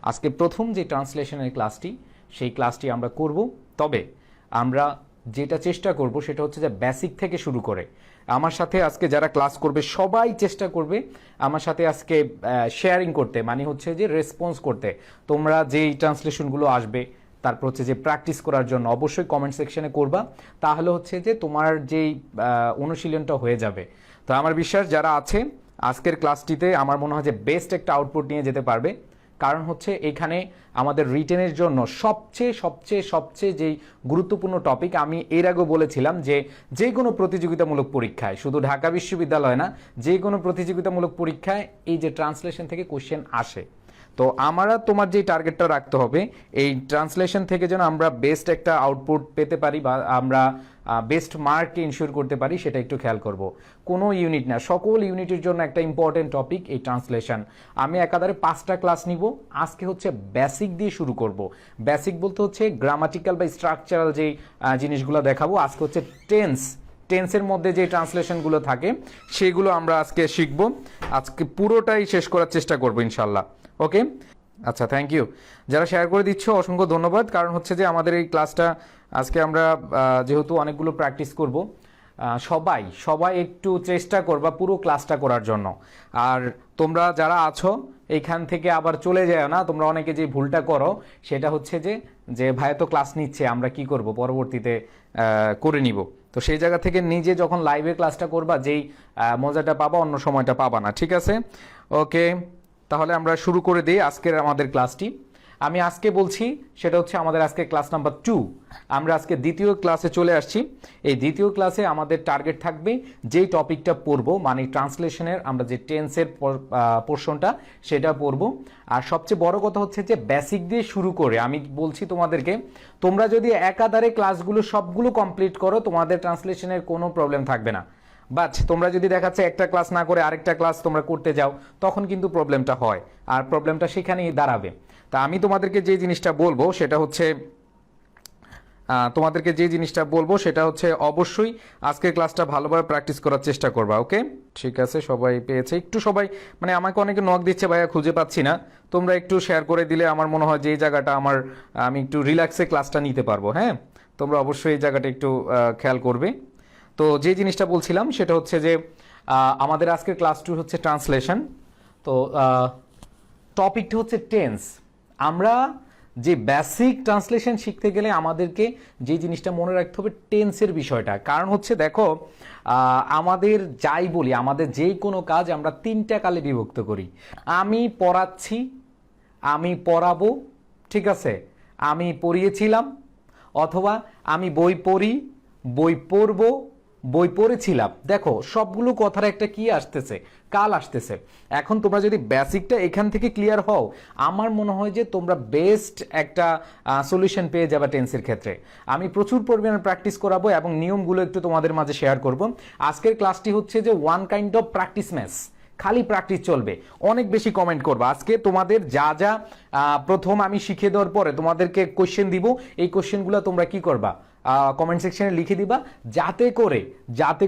আজকে প্রথম যে ট্রান্সলেশনের ক্লাসটি সেই ক্লাসটি আমরা করব। তবে আমরা যেটা চেষ্টা করব সেটা হচ্ছে যে বেসিক থেকে শুরু করে আমার সাথে আজকে যারা ক্লাস করবে সবাই চেষ্টা করবে আমার সাথে আজকে শেয়ারিং করতে, মানে হচ্ছে যে রেসপন্স করতে। তোমরা যেই ট্রান্সলেশনগুলো আসবে তারপর হচ্ছে যে প্র্যাকটিস করার জন্য অবশ্যই কমেন্ট সেকশনে করবা, তাহলে হচ্ছে যে তোমার যেই অনুশীলনটা হয়ে যাবে। তো আমার বিশ্বাস যারা আছে আজকের ক্লাসটিতে আমার মনে হয় যে বেস্ট একটা আউটপুট নিয়ে যেতে পারবে। কারণ হচ্ছে এখানে আমাদের রিটেনের জন্য সবচেয়ে সবচেয়ে সবচেয়ে যেই গুরুত্বপূর্ণ টপিক, আমি এর আগেও বলেছিলাম যে কোনো প্রতিযোগিতামূলক পরীক্ষায়, শুধু ঢাকা বিশ্ববিদ্যালয় না, যে কোনো প্রতিযোগিতামূলক পরীক্ষায় এই যে ট্রান্সলেশন থেকে কোশ্চেন আসে। তো আমরা তোমার যে টার্গেটটা রাখতে হবে এই ট্রান্সলেশন থেকে যেন আমরা বেস্ট একটা আউটপুট পেতে পারি বা আমরা বেস্ট মার্ককে ইনশিওর করতে পারি, সেটা একটু খেয়াল করব। কোনো ইউনিট না, সকল ইউনিটের জন্য একটা ইম্পর্টেন্ট টপিক এই ট্রান্সলেশন। আমি একাধারে 5টা ক্লাস নিব। আজকে হচ্ছে বেসিক দিয়ে শুরু করব। বেসিক বলতে হচ্ছে গ্রামাটিক্যাল বা স্ট্রাকচারাল যে জিনিসগুলো দেখাবো। আজকে হচ্ছে টেন্সের মধ্যে যে ট্রান্সলেশনগুলো থাকে সেগুলো আমরা আজকে শিখব। আজকে পুরোটাই শেষ করার চেষ্টা করব ইনশাল্লাহ। ওকে, আচ্ছা, থ্যাংক ইউ। যারা শেয়ার করে দিচ্ছ অসংখ্য ধন্যবাদ। কারণ হচ্ছে যে আমাদের এই ক্লাসটা আজকে আমরা যেহেতু অনেকগুলো প্র্যাকটিস করব, সবাই একটু চেষ্টা করবা পুরো ক্লাসটা করার জন্য। আর তোমরা যারা আছো এইখান থেকে আবার চলে যায় না, তোমরা অনেকে যে ভুলটা করো সেটা হচ্ছে যে ভাই তো ক্লাস নিচ্ছে, আমরা কি করব, পরবর্তীতে করে নিব। তো সেই জায়গা থেকে নিজে যখন লাইভে ক্লাসটা করবা যেই মজাটা পাবা অন্য সময়টা পাবা না, ঠিক আছে? ওকে, তাহলে আমরা শুরু করে দিই আজকের আমাদের ক্লাসটি। আমি আজকে বলছি সেটা হচ্ছে আমাদের আজকে ক্লাস নাম্বার 2। আমরা আজকে দ্বিতীয় ক্লাসে চলে আসছি। এই দ্বিতীয় ক্লাসে আমাদের টার্গেট থাকবে যেই টপিকটা পড়বো, মানে ট্রান্সলেশনের আমরা যে টেন্সের পোর্শনটা সেটা পড়বো। আর সবচেয়ে বড় কথা হচ্ছে যে বেসিক দিয়ে শুরু করে আমি বলছি তোমাদেরকে, তোমরা যদি একাধারে ক্লাসগুলো সবগুলো কমপ্লিট করো তোমাদের ট্রান্সলেশনের কোনো প্রবলেম থাকবে না। বাট তোমরা যদি দেখাচ্ছে একটা ক্লাস না করে আরেকটা ক্লাস তোমরা করতে যাও, তখন কিন্তু প্রবলেমটা হয়, আর প্রবলেমটা সেখানেই দাঁড়াবে। তা আমি তোমাদেরকে যে জিনিসটা বলবো সেটা হচ্ছে অবশ্যই আজকের ক্লাসটা ভালোভাবে প্র্যাকটিস করার চেষ্টা করবা। ওকে, ঠিক আছে, সবাই পেয়েছে? একটু সবাই, মানে আমাকে অনেকে নক দিচ্ছে ভাইয়া খুঁজে পাচ্ছি না, তোমরা একটু শেয়ার করে দিলে আমার মনে হয় যে এই জায়গাটা আমি একটু রিল্যাক্সে ক্লাসটা নিতে পারবো। হ্যাঁ, তোমরা অবশ্যই এই জায়গাটা একটু খেয়াল করবে। তো যে জিনিসটা বলছিলাম সেটা হচ্ছে যে আমাদের আজকের ক্লাস 2 হচ্ছে ট্রান্সলেশন। তো টপিকটা হচ্ছে টেন্স। আমরা যে বেসিক ট্রান্সলেশন শিখতে গেলে আমাদেরকে যে জিনিসটা মনে রাখতে হবে টেন্সের বিষয়টা। কারণ হচ্ছে দেখো, আমাদের যাই বলি, আমাদের যে কোনো কাজ আমরা 3টা কালে বিভক্ত করি। আমি পড়াচ্ছি, আমি পড়াবো, ঠিক আছে, আমি পড়িয়েছিলাম, অথবা আমি বই পড়ি, বই পড়বো, বই পড়েছিলাম। দেখো সবগুলো কথার একটা কি আসতেছে, কাল আসতেছে। এখন তোমরা যদি বেসিকটা এখান থেকে ক্লিয়ার হও, আমার মনে হয় যে তোমরা বেস্ট একটা সলিউশন পেয়ে যাবে টেন্সের ক্ষেত্রে। আমি প্রচুর পরিমাণে প্র্যাকটিস করাবো এবং নিয়মগুলো একটু তোমাদের মাঝে শেয়ার করব। আজকের ক্লাসটি হচ্ছে যে one kind of practice match, খালি প্র্যাকটিস চলবে। অনেক বেশি কমেন্ট করবা আজকে। তোমাদের যা যা প্রথম আমি শিখিয়ে দেওয়ার পরে তোমাদেরকে কোশ্চেন দিব, এই কোশ্চেনগুলো তোমরা কি করবা, কমেন্ট সেকশনে লিখে দিবা, যাতে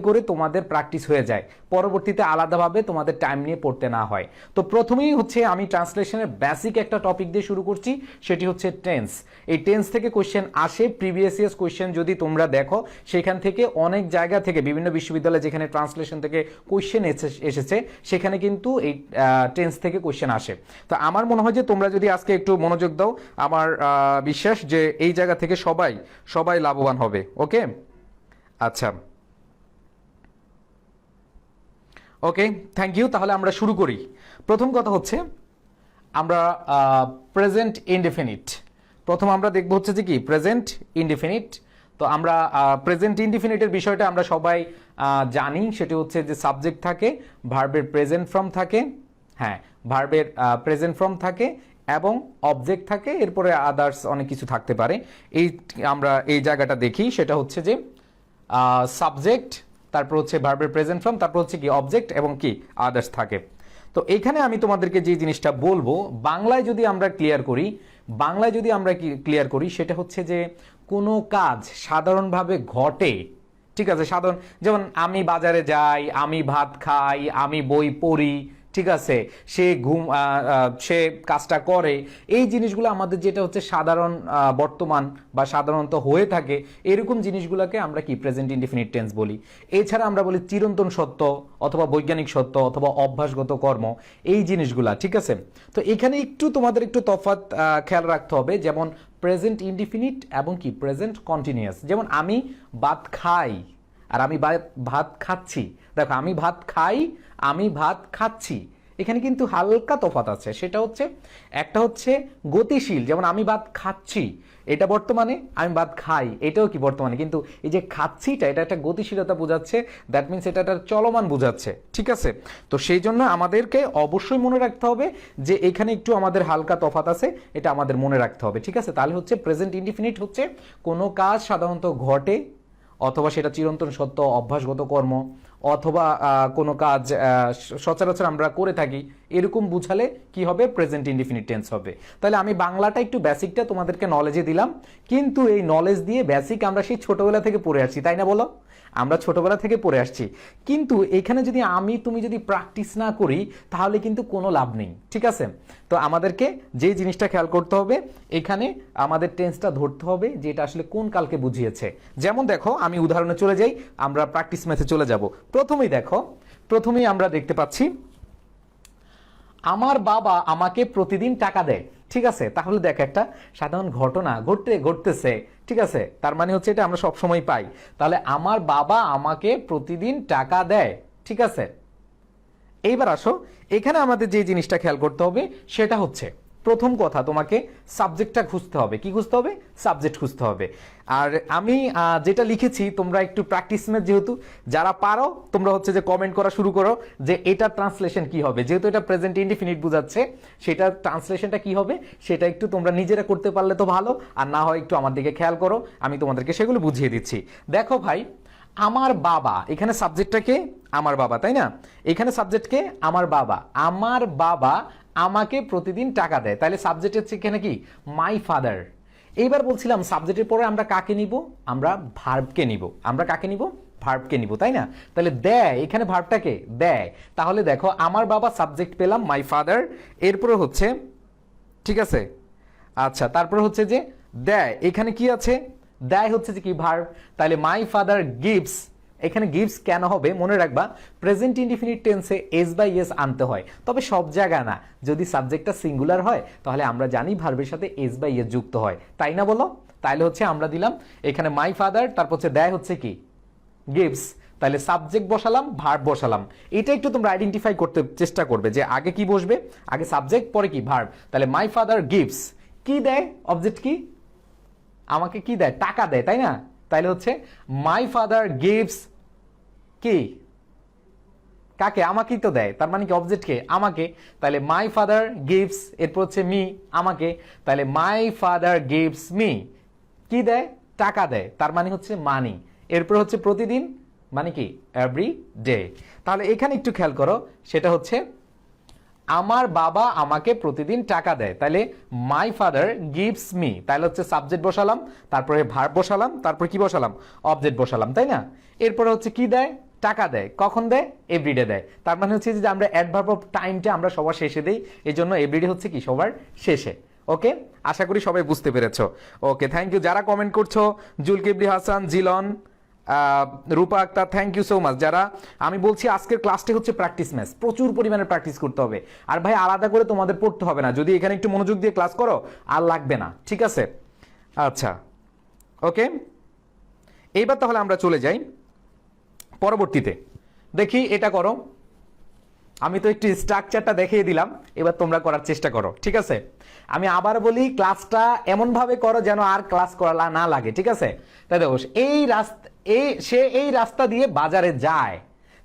করে তোমাদের প্র্যাকটিস হয়ে যায়, পরবর্তীতে আলাদাভাবে তোমাদের টাইম নিয়ে পড়তে না হয়। তো প্রথমেই হচ্ছে আমি ট্রান্সলেশনের বেসিক একটা টপিক দিয়ে শুরু করছি, সেটি হচ্ছে টেন্স। এই টেন্স থেকে কোশ্চেন আসে, প্রিভিয়াস ইয়ার্স কোশ্চেন যদি তোমরা দেখো সেখান থেকে অনেক জায়গা থেকে বিভিন্ন বিশ্ববিদ্যালয়ে যেখানে ট্রান্সলেশন থেকে কোশ্চেন এসেছে সেখানে কিন্তু এই টেন্স থেকে কোশ্চেন আসে। তো আমার মনে হয় যে তোমরা যদি আজকে একটু মনোযোগ দাও, আমার বিশ্বাস যে এই জায়গা থেকে সবাই লাভবান হবে। ওকে, আচ্ছা, ওকে, থ্যাংক ইউ। তাহলে আমরা শুরু করি। প্রথম কথা হচ্ছে আমরা প্রেজেন্ট ইনডেফিনিট প্রথম আমরা দেখব হচ্ছে যে কি প্রেজেন্ট ইনডেফিনিট। তো আমরা প্রেজেন্ট ইনডেফিনিটের বিষয়টা আমরা সবাই জানি, সেটি হচ্ছে যে সাবজেক্ট থাকে, ভার্বের প্রেজেন্ট ফর্ম থাকে, হ্যাঁ ভার্বের প্রেজেন্ট ফর্ম থাকে এবং অবজেক্ট থাকে, এরপরে আদার্স অনেক কিছু থাকতে পারে। আমরা এই জায়গাটা দেখি, সেটা হচ্ছে যে সাবজেক্ট, তারপর হচ্ছে ভার্বের প্রেজেন্ট ফর্ম, তারপর হচ্ছে কি অবজেক্ট এবং কি আদার্স থাকে। তো এইখানে আমি তোমাদেরকে যে জিনিসটা বলবো, বাংলায় যদি আমরা ক্লিয়ার করি সেটা হচ্ছে যে কোনো কাজ সাধারণভাবে ঘটে, ঠিক আছে, সাধারণ, যেমন আমি বাজারে যাই, আমি ভাত খাই, আমি বই পড়ি, ঠিক আছে, সে কাজটা করে, এই জিনিসগুলো আমাদের যেটা হচ্ছে সাধারণ বর্তমান বা সাধারণত হয়ে থাকে, এরকম জিনিসগুলোকে আমরা কি প্রেজেন্ট ইনডিফিনিট টেন্স বলি। এছাড়া আমরা বলি চিরন্তন সত্য অথবা বৈজ্ঞানিক সত্য অথবা অভ্যাসগত কর্ম, এই জিনিসগুলা, ঠিক আছে। তো এখানে একটু তোমাদের একটু তফাৎ খেয়াল রাখতে হবে, যেমন প্রেজেন্ট ইনডিফিনিট এবং কি প্রেজেন্ট কন্টিনিউয়াস। যেমন আমি ভাত খাই আর আমি ভাত খাচ্ছি, দেখো আমি ভাত খাই, আমি ভাত খাচ্ছি, এখানে কিন্তু হালকা তফাৎ আছে। সেটা হচ্ছে একটা হচ্ছে গতিশীল, যেমন আমি ভাত খাচ্ছি এটা বর্তমানে, আমি ভাত খাই এটাও কি বর্তমানে, কিন্তু এই যে খাচ্ছিটা এটা একটা গতিশীলতা বোঝাচ্ছে, দ্যাট মিনস এটা একটা চলমান বোঝাচ্ছে, ঠিক আছে। তো সেই জন্য আমাদেরকে অবশ্যই মনে রাখতে হবে যে এখানে একটু আমাদের হালকা তফাৎ আছে, এটা আমাদের মনে রাখতে হবে, ঠিক আছে। তাহলে হচ্ছে প্রেজেন্ট ইনডিফিনিট হচ্ছে কোনো কাজ সাধারণত ঘটে অথবা সেটা চিরন্তন সত্য, অভ্যাসগত কর্ম অথবা কোনো কাজ সচরাচর আমরা করে থাকি, এরকম বুঝালে কি হবে, প্রেজেন্ট ইনডিফিনিট টেন্স হবে। তাহলে আমি বাংলাটা একটু বেসিকটা তোমাদেরকে নলেজে দিলাম, কিন্তু এই নলেজ দিয়ে বেসিক আমরা সেই ছোটবেলা থেকে পড়ে আসছি, তাই না বলো? আমরা ছোটবেলা থেকে পড়ে আসছি, কিন্তু এখানে যদি তুমি যদি প্র্যাকটিস না করি তাহলে কিন্তু কোনো লাভ নেই, ঠিক আছে। তো আমাদেরকে যে জিনিসটা খেয়াল করতে হবে, এখানে আমাদের টেন্সটা ধরতে হবে যে এটা আসলে কোন কালকে বুঝিয়েছে। যেমন দেখো আমি উদাহরণে চলে যাই, আমরা প্র্যাকটিস ম্যাথে চলে যাব। প্রথমেই আমরা দেখতে পাচ্ছি আমার বাবা আমাকে প্রতিদিন টাকা দেয়, ঠিক আছে। তাহলে দেখ একটা সাধারণ ঘটনা ঘটতেছে, ঠিক আছে, তার মানে হচ্ছে এটা আমরা সবসময় পাই। তাহলে আমার বাবা আমাকে প্রতিদিন টাকা দেয়, ঠিক আছে। এইবার আসো, এখানে আমাদের যে জিনিসটা খেয়াল করতে হবে সেটা হচ্ছে প্রথম কথা তোমাকে সাবজেক্টটা খুঁজতে হবে। কি খুঁজতে হবে? সাবজেক্ট খুঁজতে হবে। আর আমি যেটা লিখেছি তোমরা একটু প্র্যাকটিস ম্যাথ, যেহেতু যারা পারো তোমরা হচ্ছে যে কমেন্ট করা শুরু করো যে এটা ট্রান্সলেশন কি হবে, যেহেতু এটা প্রেজেন্ট ইনডিফিনিট বোঝাচ্ছে, সেটা ট্রান্সলেশনটা কি হবে সেটা একটু তোমরা নিজেরা করতে পারলে তো ভালো, আর না হয় একটু আমার দিকে খেয়াল করো, আমি তোমাদেরকে সেগুলো বুঝিয়ে দিচ্ছি। দেখো ভাই, আমার বাবা, এখানে সাবজেক্টটাকে আমার বাবা, তাই না? এখানে সাবজেক্টকে আমার বাবা, আমার বাবা আমাকে প্রতিদিন টাকা দেয়, তাহলে সাবজেক্ট হচ্ছে এখানে কি মাই ফাদার। এইবার বলছিলাম সাবজেক্টের পরে আমরা কাকে নিব? আমরা ভার্বকে নিব। আমরা কাকে নিব? ভার্বকে নিব, তাই না? তাহলে দেয়, এখানে ভার্বটাকে দেয়। তাহলে দেখো আমার বাবা সাবজেক্ট পেলাম মাই ফাদার, এরপরে হচ্ছে, ঠিক আছে, আচ্ছা, তারপরে হচ্ছে যে দেয়, এখানে কি আছে? দেয় হচ্ছে যে কি ভার্ব, তাহলে মাই ফাদার গিভস। এখানে গিভস কেন হবে মনে রাখবা, প্রেজেন্ট ইনডিফিনিট টেন্সে এস বাই এস আনতে হয়, তবে সব জায়গা না। যদি সাবজেক্টটা সিঙ্গুলার হয় তাহলে আমরা জানি ভার্বের সাথে এস বাই এস যুক্ত হয়, তাই না বলো? তাহলে হচ্ছে আমরা দিলাম এখানে মাই ফাদার, তারপর হচ্ছে দেয় হচ্ছে কি গিভস, তাহলে সাবজেক্ট বসালাম, ভার্ব বসালাম। এটা একটু তোমরা আইডেন্টিফাই করতে চেষ্টা করবে যে আগে কি বসবে, আগে সাবজেক্ট পরে কি ভার্ব। তাহলে মাই ফাদার গিভস, কি দেয়? অবজেক্ট কি? আমাকে কি দেয়? টাকা দেয়, তাই না? তাইলে হচ্ছে মাই ফাদার গিভস কি কাকে? আমাকেই তো দেয়, তার মানে কি অবজেক্টকে আমাকে। তাহলে মাই ফাদার গিভস, এরপর হচ্ছে মি, আমাকে। তাহলে মাই ফাদার গিভস মি, কি দেয়? টাকা দেয়, তার মানে হচ্ছে মানি। এরপর হচ্ছে প্রতিদিন, মানে কি এভরি ডে। তাহলে এখানে একটু খেয়াল করো, সেটা হচ্ছে আমার বাবা আমাকে প্রতিদিন টাকা দেয়, তাহলে মাই ফাদার গিভস মি, তাহলে হচ্ছে সাবজেক্ট বসালাম, তারপরে ভার্ব বসালাম, তারপর কি বসালাম? অবজেক্ট বসালাম, তাই না? এরপরে হচ্ছে কি দেয়? টাকা দেয়। কখন দেয়? এভরিডে দেয়। তার মানে হচ্ছে যে আমরা অ্যাডভার্ব অফ টাইমটা আমরা সবার শেষে দেই, এই জন্য এভরিডে হচ্ছে কি সবার শেষে। ওকে, আশা করি সবাই বুঝতে পেরেছো। ওকে, থ্যাংক ইউ যারা কমেন্ট করছো, Zulkibli Hasan, Jilon, Rupa Akter, thank you so much. যারা, আমি বলছি আজকের ক্লাসটি হচ্ছে প্র্যাকটিস ম্যাথ, প্রচুর পরিমাণে প্র্যাকটিস করতে হবে। আর ভাই আলাদা করে তোমাদের পড়তে হবে না, যদি এখানে একটু মনোযোগ দিয়ে ক্লাস করো আর লাগবে না, ঠিক আছে? আচ্ছা, ওকে, এইবার তাহলে আমরা চলে যাই পরবর্তীতে। দেখি এটা করো, আমি তো একটু স্ট্রাকচারটা দেখিয়ে দিলাম, এবার তোমরা করার চেষ্টা করো, ঠিক আছে? আমি আবার বলি, ক্লাসটা এমন ভাবে করো যেন আর ক্লাস করা না লাগে, ঠিক আছে? তাই দেখো, সে এই রাস্তা দিয়ে বাজারে যায়,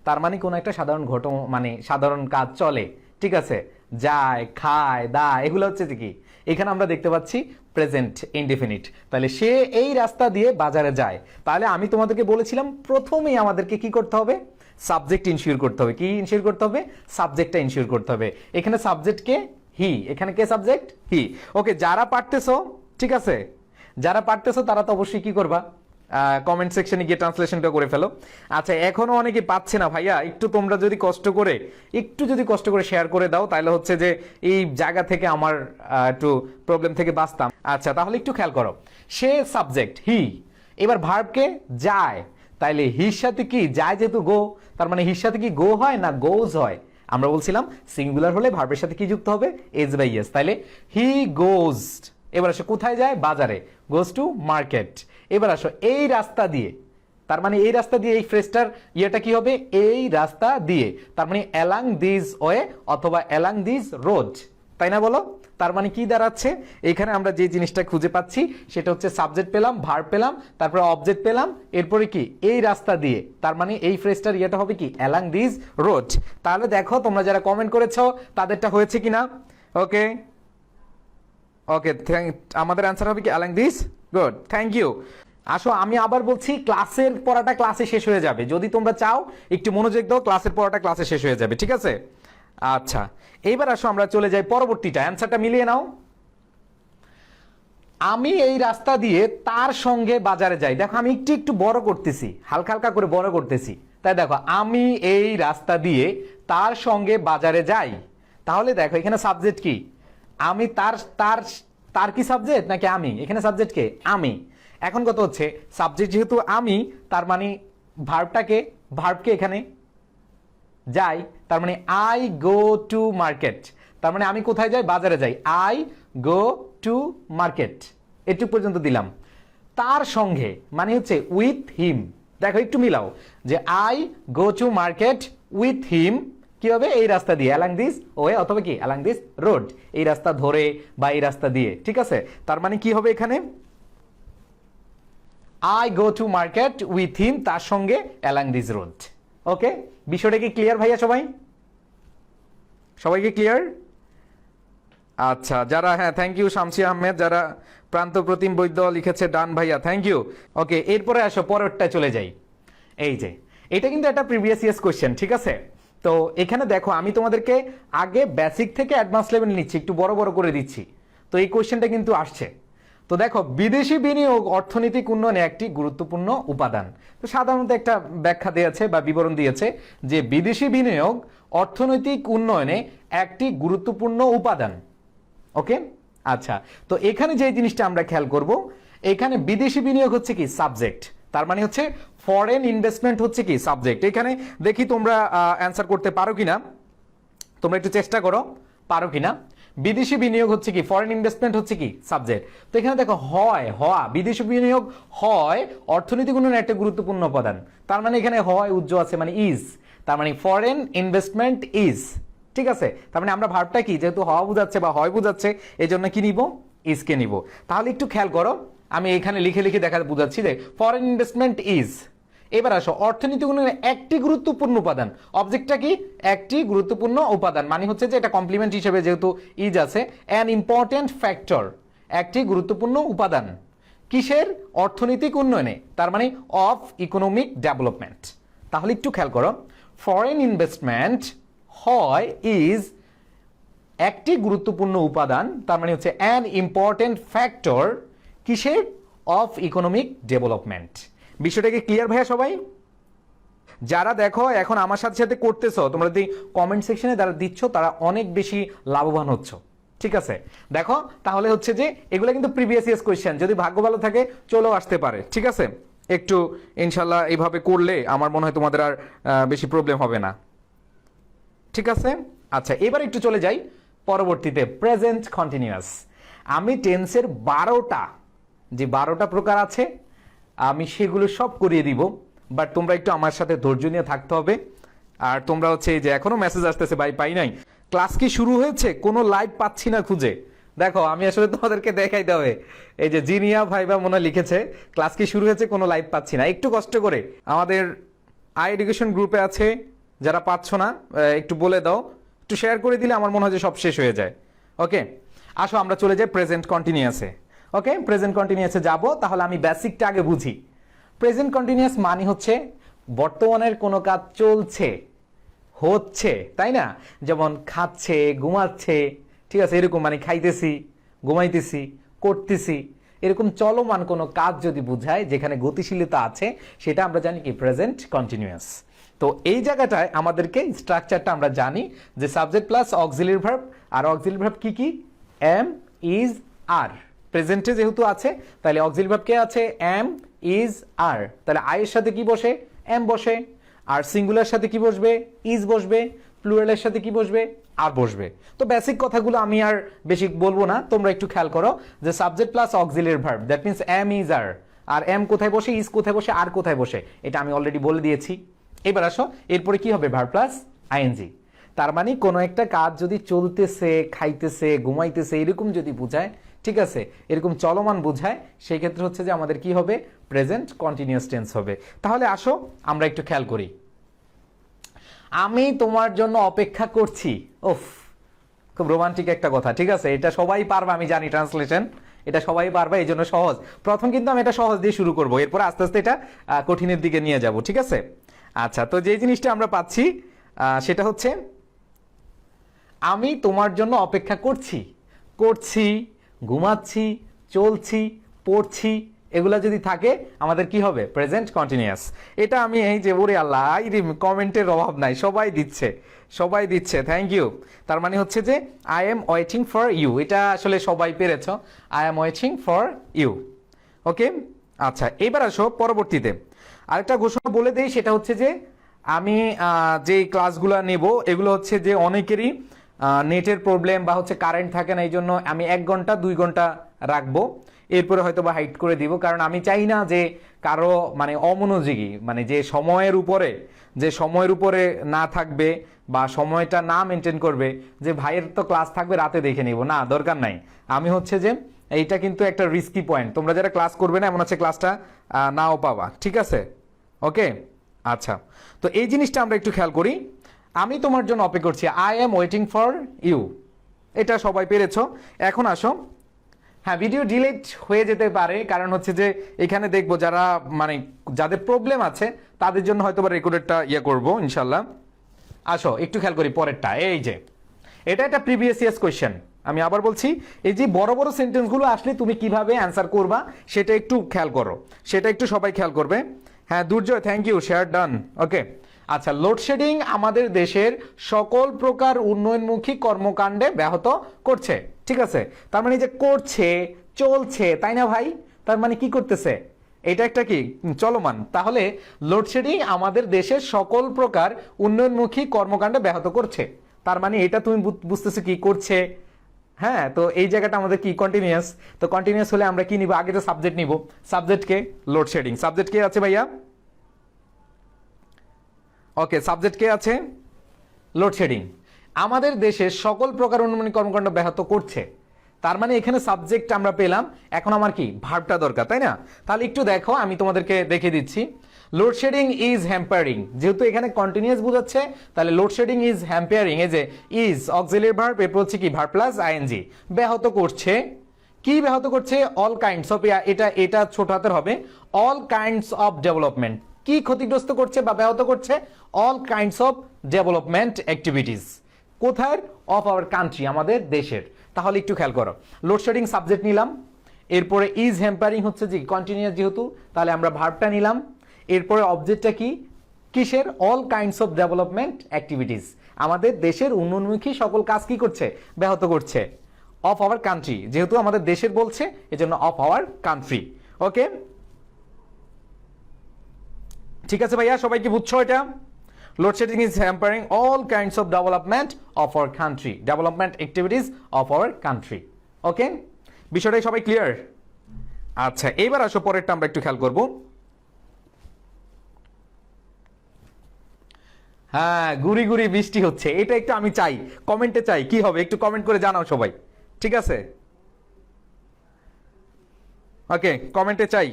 তার মানে কোন একটা সাধারণ মানে সাধারণ কাজ চলে, ঠিক আছে? যায়, খায়, দায়, এগুলো হচ্ছে কি এখানে আমরা দেখতে পাচ্ছি প্রেজেন্ট ইনডিফিনিট। তাহলে সে এই রাস্তা দিয়ে বাজারে যায়, তাহলে আমি তোমাদেরকে বলেছিলাম প্রথমেই আমাদেরকে কি করতে হবে? সাবজেক্ট ইনশিওর করতে হবে। কি ইনশিওর করতে হবে? সাবজেক্টটা ইনশিওর করতে হবে। এখানে সাবজেক্ট কে? হি। এখানে কে সাবজেক্ট? হি। ওকে, যারা পারতেছো, ঠিক আছে, যারা পারতেছো তারা তো অবশ্যই কি করবা? কমেন্ট সেকশনে গিয়ে ট্রান্সলেশনটা করে ফেলো। আচ্ছা, এখনো অনেকে পাচ্ছে না ভাইয়া, একটু তোমরা যদি কষ্ট করে শেয়ার করে দাও তাহলে হচ্ছে যে এই জায়গা থেকে আমার একটু প্রবলেম থেকে বাঁচতাম। আচ্ছা, তাহলে একটু খেয়াল করো, সে সাবজেক্ট হি, এবার ভার্বকে যায়, তাইলে হির সাথে কি যায়, যেহেতু গো, তার মানে হির সাথে কি গো হয় না গোজ হয়? আমরা বলছিলাম সিঙ্গুলার হলে ভার্বের সাথে কি যুক্ত হবে, এজ বাই এস। তাইলে হি গোজ, এবার আসো কোথায় যায়, বাজারে, গোজ টু মার্কেট। এবার আসো এই রাস্তা দিয়ে, তার মানে এই রাস্তা দিয়ে, এই ফ্রেজটার ইয়েটা কি হবে, এই রাস্তা দিয়ে, তার মানে অ্যালাং দিস ওয়ে অথবা অ্যালাং দিস রোড, তাই না বলো? তার মানে কি দাঁড়াচ্ছে, এখানে আমরা যে জিনিসটা খুঁজে পাচ্ছি সেটা হচ্ছে সাবজেক্ট পেলাম, ভার্ব পেলাম, তারপরে অবজেক্ট পেলাম, এরপরে কি এই রাস্তা দিয়ে, তার মানে এই ফ্রেজটার ইয়েটা হবে কি অ্যালাং দিস রোড। তাহলে দেখো তোমরা যারা কমেন্ট করেছো তাদেরটা হয়েছে কিনা। ওকে ওকে, আমাদের অ্যান্সার হবে কি along this, good, thank you. আসো আমি আবার বলছি, ক্লাসের পড়াটা ক্লাসে শেষ হয়ে যাবে, যদি তোমরা চাও একটু মনোযোগ দাও, ক্লাসের পড়াটা ক্লাসে শেষ হয়ে যাবে, ঠিক আছে? আচ্ছা, এইবার আসো আমরা চলে যাই পরবর্তীটা, অ্যান্সারটা মিলিয়ে নাও। আমি এই রাস্তা দিয়ে তার সঙ্গে বাজারে যাই। দেখো আমি একটু একটু বড় করতেছি, হালকা হালকা করে বড় করতেছি, তাই দেখো আমি এই রাস্তা দিয়ে তার সঙ্গে বাজারে যাই। তাহলে দেখো এখানে সাবজেক্ট কি, আমি, তার তার তার কি সাবজেক্ট নাকি আমি? এখানে সাবজেক্ট কে, আমি। এখন কত হচ্ছে, সাবজেক্ট যেহেতু আমি, তার মানে ভার্বকে এখানে যাই, তার মানে আই গো টু মার্কেট, তার মানে আমি কোথায় যাই, বাজারে যাই, আই গো টু মার্কেট, এটুক পর্যন্ত দিলাম। তার সঙ্গে মানে হচ্ছে উইথ হিম, দেখো একটু মিলাও, যে I go to market with him, কি হবে, এই রাস্তা দিয়ে, অ্যালাং দিস ওয়ে অথবা কি অ্যালাং দিস রোড, এই রাস্তা ধরে বা এই রাস্তা দিয়ে, ঠিক আছে? তার মানে কি হবে এখানে, I go to market with him, তার সঙ্গে অ্যালাং দিস রোড। ওকে, বিষয়টা কি ক্লিয়ার ভাইয়া? সবাইকে ক্লিয়ার? আচ্ছা, যারা, হ্যাঁ থ্যাংক ইউ শামসি আহমেদ, যারা প্রান্ত প্রতিম বৈদ্য লিখেছে ডান ভাইয়া, থ্যাংক ইউ। ওকে, এরপরে আসো পরেরটা চলে যাই। এই যে এটা কিন্তু একটা প্রিভিয়াস ইয়ার্স কোশ্চেন, ঠিক আছে? তো এখানে দেখো আমি তোমাদেরকে আগে বেসিক থেকে অ্যাডভান্স লেভেল নিচ্ছি, একটু বড় বড় করে দিচ্ছি, তো এই কোশ্চেনটা কিন্তু আসছে। তো দেখো, বিদেশি বিনিয়োগ অর্থনৈতিক উন্নয়নে একটি গুরুত্বপূর্ণ উপাদান। তো সাধারণত একটা ব্যাখ্যা দিয়েছে বা বিবরণ দিয়েছে যে বিদেশি বিনিয়োগ অর্থনৈতিক উন্নয়নে একটি গুরুত্বপূর্ণ উপাদান। ওকে, আচ্ছা, তো এখানে যে জিনিসটা আমরা খেয়াল করব, এখানে বিদেশি বিনিয়োগ হচ্ছে কি সাবজেক্ট, তার মানে হচ্ছে ফরেন ইনভেস্টমেন্ট হচ্ছে কি সাবজেক্ট। এখানে দেখি তোমরা অ্যান্সার করতে পারো কিনা, তোমরা একটু চেষ্টা করো, পারো কিনা। বিদেশি বিনিয়োগ হচ্ছে কি, ফরেন ইনভেস্টমেন্ট হচ্ছে কি সাবজেক্ট। তো এখানে দেখো হওয়া, বিদেশি বিনিয়োগ হয় অর্থনৈতিক উন্নয়নের একটা গুরুত্বপূর্ণ উপাদান, তার মানে এখানে হয় উজ্জ্ব আছে, মানে ইজ, তার মানে ফরেন ইনভেস্টমেন্ট ইজ, ঠিক আছে? তার মানে আমরা ভার্বটা কি, যেহেতু হওয়া বুঝাচ্ছে বা হয় বুঝাচ্ছে, এই জন্য কি নিব, ইজকে নিব। তাহলে একটু খেয়াল করো, আমি এখানে লিখে লিখে দেখা বুঝাচ্ছি যে ফরেন ইনভেস্টমেন্ট ইজ। এবার আসো অর্থনৈতিক উন্নয়নের একটি গুরুত্বপূর্ণ উপাদান, অবজেক্টটা কি, একটি গুরুত্বপূর্ণ উপাদান, মানে হচ্ছে যে এটা কমপ্লিমেন্ট হিসেবে যেহেতু ইজ আছে, অ্যান ইম্পর্টেন্ট ফ্যাক্টর, একটি গুরুত্বপূর্ণ উপাদান, কিসের, অর্থনৈতিক উন্নয়নে, তার মানে অফ ইকোনমিক ডেভেলপমেন্ট। তাহলে একটু খেয়াল করো, ফরেন ইনভেস্টমেন্ট হয় ইজ একটি গুরুত্বপূর্ণ উপাদান, তার মানে হচ্ছে অ্যান ইম্পর্টেন্ট ফ্যাক্টর, কিসের, অফ ইকোনমিক ডেভেলপমেন্ট। বিষয়টা কি ক্লিয়ার ভাইয়া সবাই? যারা দেখো এখন আমার সাথে সাথে করতেছো, তোমরা যদি কমেন্ট সেকশনে যারা দিচ্ছ তারা অনেক বেশি লাভবান হচ্ছ, ঠিক আছে? দেখো তাহলে হচ্ছে যে এগুলো কিন্তু প্রিভিয়াস ইয়ার্স কোয়েশ্চেন, যদি ভাগ্য ভালো থাকে চলেও আসতে পারে, ঠিক আছে? একটু ইনশাল্লাহ এইভাবে করলে আমার মনে হয় তোমাদের আর বেশি প্রবলেম হবে না, ঠিক আছে? আচ্ছা, এবার একটু চলে যাই পরবর্তীতে, প্রেজেন্ট কন্টিনিউয়াস। আমি টেন্সের 12টা প্রকার আছে, আমি সেগুলো সব করিয়ে দিব, বাট তোমরা একটু আমার সাথে ধৈর্য নিয়ে থাকতে হবে। আর তোমরা হচ্ছে এই যে এখনো মেসেজ আসতেছে, ভাই পাই নাই, ক্লাস কি শুরু হয়েছে, কোনো লাইভ পাচ্ছি না খুঁজে। দেখো আমি আসলে তোমাদেরকে দেখাইতে হবে, এই যে জিনিয়া ভাইবা মনে লিখেছে ক্লাস কি শুরু হয়েছে, কোনো লাইভ পাচ্ছি না। একটু কষ্ট করে আমাদের আই এডুকেশন গ্রুপে আছে, যারা পাচ্ছ না একটু বলে দাও, একটু শেয়ার করে দিলে আমার মনে হয় যে সব শেষ হয়ে যায়। ওকে, আসো আমরা চলে যাই প্রেজেন্ট কন্টিনিউয়াসে। ওকে, প্রেজেন্ট কন্টিনিউয়াসে যাব, তাহলে আমি বেসিকটা আগে বুঝি। প্রেজেন্ট কন্টিনিউয়াস মানে হচ্ছে বর্তমানের কোনো কাজ চলছে, হচ্ছে, তাই না? যেমন খাচ্ছে, ঘুমাচ্ছে, ঠিক আছে, এরকম, মানে খাইতেছি, ঘুমাইতেছি, করতেছি, এরকম চলমান কোনো কাজ যদি বোঝায় যেখানে গতিশীলতা আছে, সেটা আমরা জানি কি প্রেজেন্ট কন্টিনিউয়াস। তো এই জায়গাটায় আমাদেরকে স্ট্রাকচারটা আমরা জানি যে সাবজেক্ট প্লাস অক্সিলারি ভার্ব, আর অক্সিলারি ভার্ব কি কি, এম, ইজ, আর। প্রেজেন্টে যেহেতু আছে তাহলে অক্সিলারি ভার্ব কে আছে, এম, ইজ, আর। তাহলে আই এর সাথে কি বসে, এম বসে, আর সিঙ্গুলার সাথে কি বসবে, ইজ বসবে, প্লুরালের সাথে কি বসবে, আর বসবে। তো বেসিক কথাগুলো আমি আর বেশি বলবো না, তোমরা একটু খেয়াল করো যে subject plus auxiliary verb, that means am, is, আর এম কোথায় বসে, ইজ কোথায় বসে, আর কোথায় বসে, এটা আমি অলরেডি বলে দিয়েছি। এবার আসো, এরপরে কি হবে, ভার্ব প্লাস আইএনজি। তার মানে কোনো একটা কাজ যদি চলতেছে, খাইতেছে, ঘুমাইতেছে এরকম যদি বোঝায়, ঠিক আছে, এরকম চলমান বোঝায়, সেই ক্ষেত্রে হচ্ছে যে আমাদের কি হবে, প্রেজেন্ট কন্টিনিউয়াস টেন্স হবে। তাহলে আসো আমরা একটু খেয়াল করি। আমি তোমার জন্য অপেক্ষা করছি, ওফ, খুব রোমান্টিক একটা কথা, ঠিক আছে, এটা সবাই পারবে, আমি জানি ট্রান্সলেশন, এটা সবাই পারবে, এই জন্য সহজ। প্রথম কিন্তু আমি এটা সহজ দিয়ে শুরু করব, এরপর আস্তে আস্তে এটা কঠিনের দিকে নিয়ে যাব, ঠিক আছে। আচ্ছা, তো যে জিনিসটা আমরা পাচ্ছি সেটা হচ্ছে আমি তোমার জন্য অপেক্ষা করছি, করছি, ঘুমাচ্ছি, চলছি, পড়ছি, এগুলা যদি থাকে আমাদের কি হবে, প্রেজেন্ট কন্টিনিউয়াস। এটা আমি এই যে ওরে আল্লাহ, কমেন্টের অভাব নাই, সবাই দিচ্ছে, সবাই দিচ্ছে, থ্যাংক ইউ। তার মানে হচ্ছে যে I am waiting for you, এটা আসলে সবাই পেরেছ, I am waiting for you. Okay, আচ্ছা, এবার আসো পরবর্তীতে আরেকটা ঘোষণা বলে দেই, সেটা হচ্ছে যে আমি যে ক্লাসগুলো নেব এগুলো হচ্ছে যে অনেকেরই নেটের প্রবলেম বা হচ্ছে কারেন্ট থাকে না, এই জন্য আমি 1 ঘন্টা 2 ঘন্টা রাখবো, এরপরে হয়তো বা হাইট করে দিব, কারণ আমি চাই না যে কারো মানে অমনোযোগী, মানে যে সময়ের উপরে না থাকবে বা সময়টা না মেনটেন করবে, যে ভাইয়ের তো ক্লাস থাকবে রাতে দেখে নিব, না, দরকার নাই। আমি হচ্ছে যে এইটা কিন্তু একটা রিস্কি পয়েন্ট, তোমরা যারা ক্লাস করবে না এমন হচ্ছে ক্লাসটা নাও পাবা, ঠিক আছে। ওকে, আচ্ছা, তো এই জিনিসটা আমরা একটু খেয়াল করি। আমি তোমার জন্য অপেক্ষা করছি, I am waiting for you, এটা সবাই পেরেছো। এখন আসো, হ্যাঁ, ভিডিও ডিলিট হয়ে যেতে পারে, কারণ হচ্ছে যে এখানে দেখবো যারা মানে যাদের প্রবলেম আছে তাদের জন্য হয়তো বা রেকর্ডেরটা করবো ইনশাল্লাহ। আসো একটু খেয়াল করি পরেরটা, এই যে এটা একটা প্রিভিয়াস ইয়ার্স কোয়েশ্চেন, আমি আবার বলছি, এই যে বড় বড় সেন্টেন্সগুলো আসলে তুমি কিভাবে অ্যান্সার করবা সেটা একটু খেয়াল করো, সেটা একটু সবাই খেয়াল করবে। হ্যাঁ, দুর্জয়, থ্যাংক ইউ, শেয়ার ডান। ওকে, আচ্ছা, লোডশেডিং আমাদের দেশের সকল প্রকার উন্নয়নমুখী কর্মকাণ্ডে ব্যাহত করছে, ঠিক আছে। তার মানে যে করছে, চলছে, তাই না ভাই, তার মানে কি করতেছে, এটা একটা কি চলমান। তাহলে লোডশেডিং আমাদের দেশের সকল প্রকার উন্নয়নমুখী কর্মকাণ্ডে ব্যাহত করছে, তার মানে এটা তুমি বুঝতেছো কি করছে। হ্যাঁ, তো এই জায়গাটা আমাদের কি কন্টিনিউয়াস, তো কন্টিনিউয়াস হলে আমরা কি নিব, আগে তো সাবজেক্ট নিব, সাবজেক্টকে লোডশেডিং, সাবজেক্ট কে আছে ভাইয়া, ওকে, সাবজেক্ট কে আছে, লোডশেডিং আমাদের দেশের সকল প্রকার উন্নয়ন কর্মকাণ্ড ব্যাহত করছে, তার মানে এখানে সাবজেক্ট আমরা পেলাম, এখন আমার কি ভার্বটা দরকার, তাই না। তাহলে একটু দেখো, আমি তোমাদেরকে দেখিয়ে দিচ্ছি। লোডশেডিং ইজ হ্যাম্পারিং, যেহেতু এখানে কন্টিনিউয়াস বোঝাচ্ছে, তাহলে লোডশেডিং ইজ হ্যাম্পারিং, এই যে ইজ অক্সিলারি ভার্ব, এরপর হচ্ছে কি ভার্ব প্লাস আইএনজি, ব্যাহত করছে, কি ব্যাহত করছে, অল কাইন্ডস অফ, এটা ছোট হাতের হবে, অল কাইন্ডস অফ ডেভেলপমেন্ট, কি ক্ষতিগ্রস্ত করছে বা ব্যাহত করছে, all kinds of development activities, কোথায়, অফ আওয়ার কান্ট্রি, আমাদের দেশের। তাহলে একটু খেয়াল করো, লোডশেডিং সাবজেক্ট নিলাম, এরপরে ইজ হ্যাম্পারিং হচ্ছে যে কন্টিনিউয়াস যেহেতু, তাহলে আমরা ভার্বটা নিলাম, এরপরে অবজেক্টটা কি, কিসের, all kinds of development activities, আমাদের দেশের উন্নয়নমুখী সকল কাজ কি করছে, ব্যাহত করছে, অফ আওয়ার কান্ট্রি, যেহেতু আমাদের দেশের বলছে এজন্য অফ আওয়ার কান্ট্রি। ওকে, ঠিক আছে ভাইয়া, সবাই কি বুঝছো এটা, load shedding is hampering all kinds of development of our country, development activities of our country. Okay, বিষয়টাই সবাই ক্লিয়ার। আচ্ছা, এবার আসো পরেরটা আমরা একটু খেয়াল করব। হ্যাঁ, গুড়ি গুড়ি বৃষ্টি হচ্ছে, এটা একটু আমি চাই, কমেন্টে চাই কি হবে, একটু কমেন্ট করে জানাও সবাই, ঠিক আছে। ওকে, কমেন্টে চাই।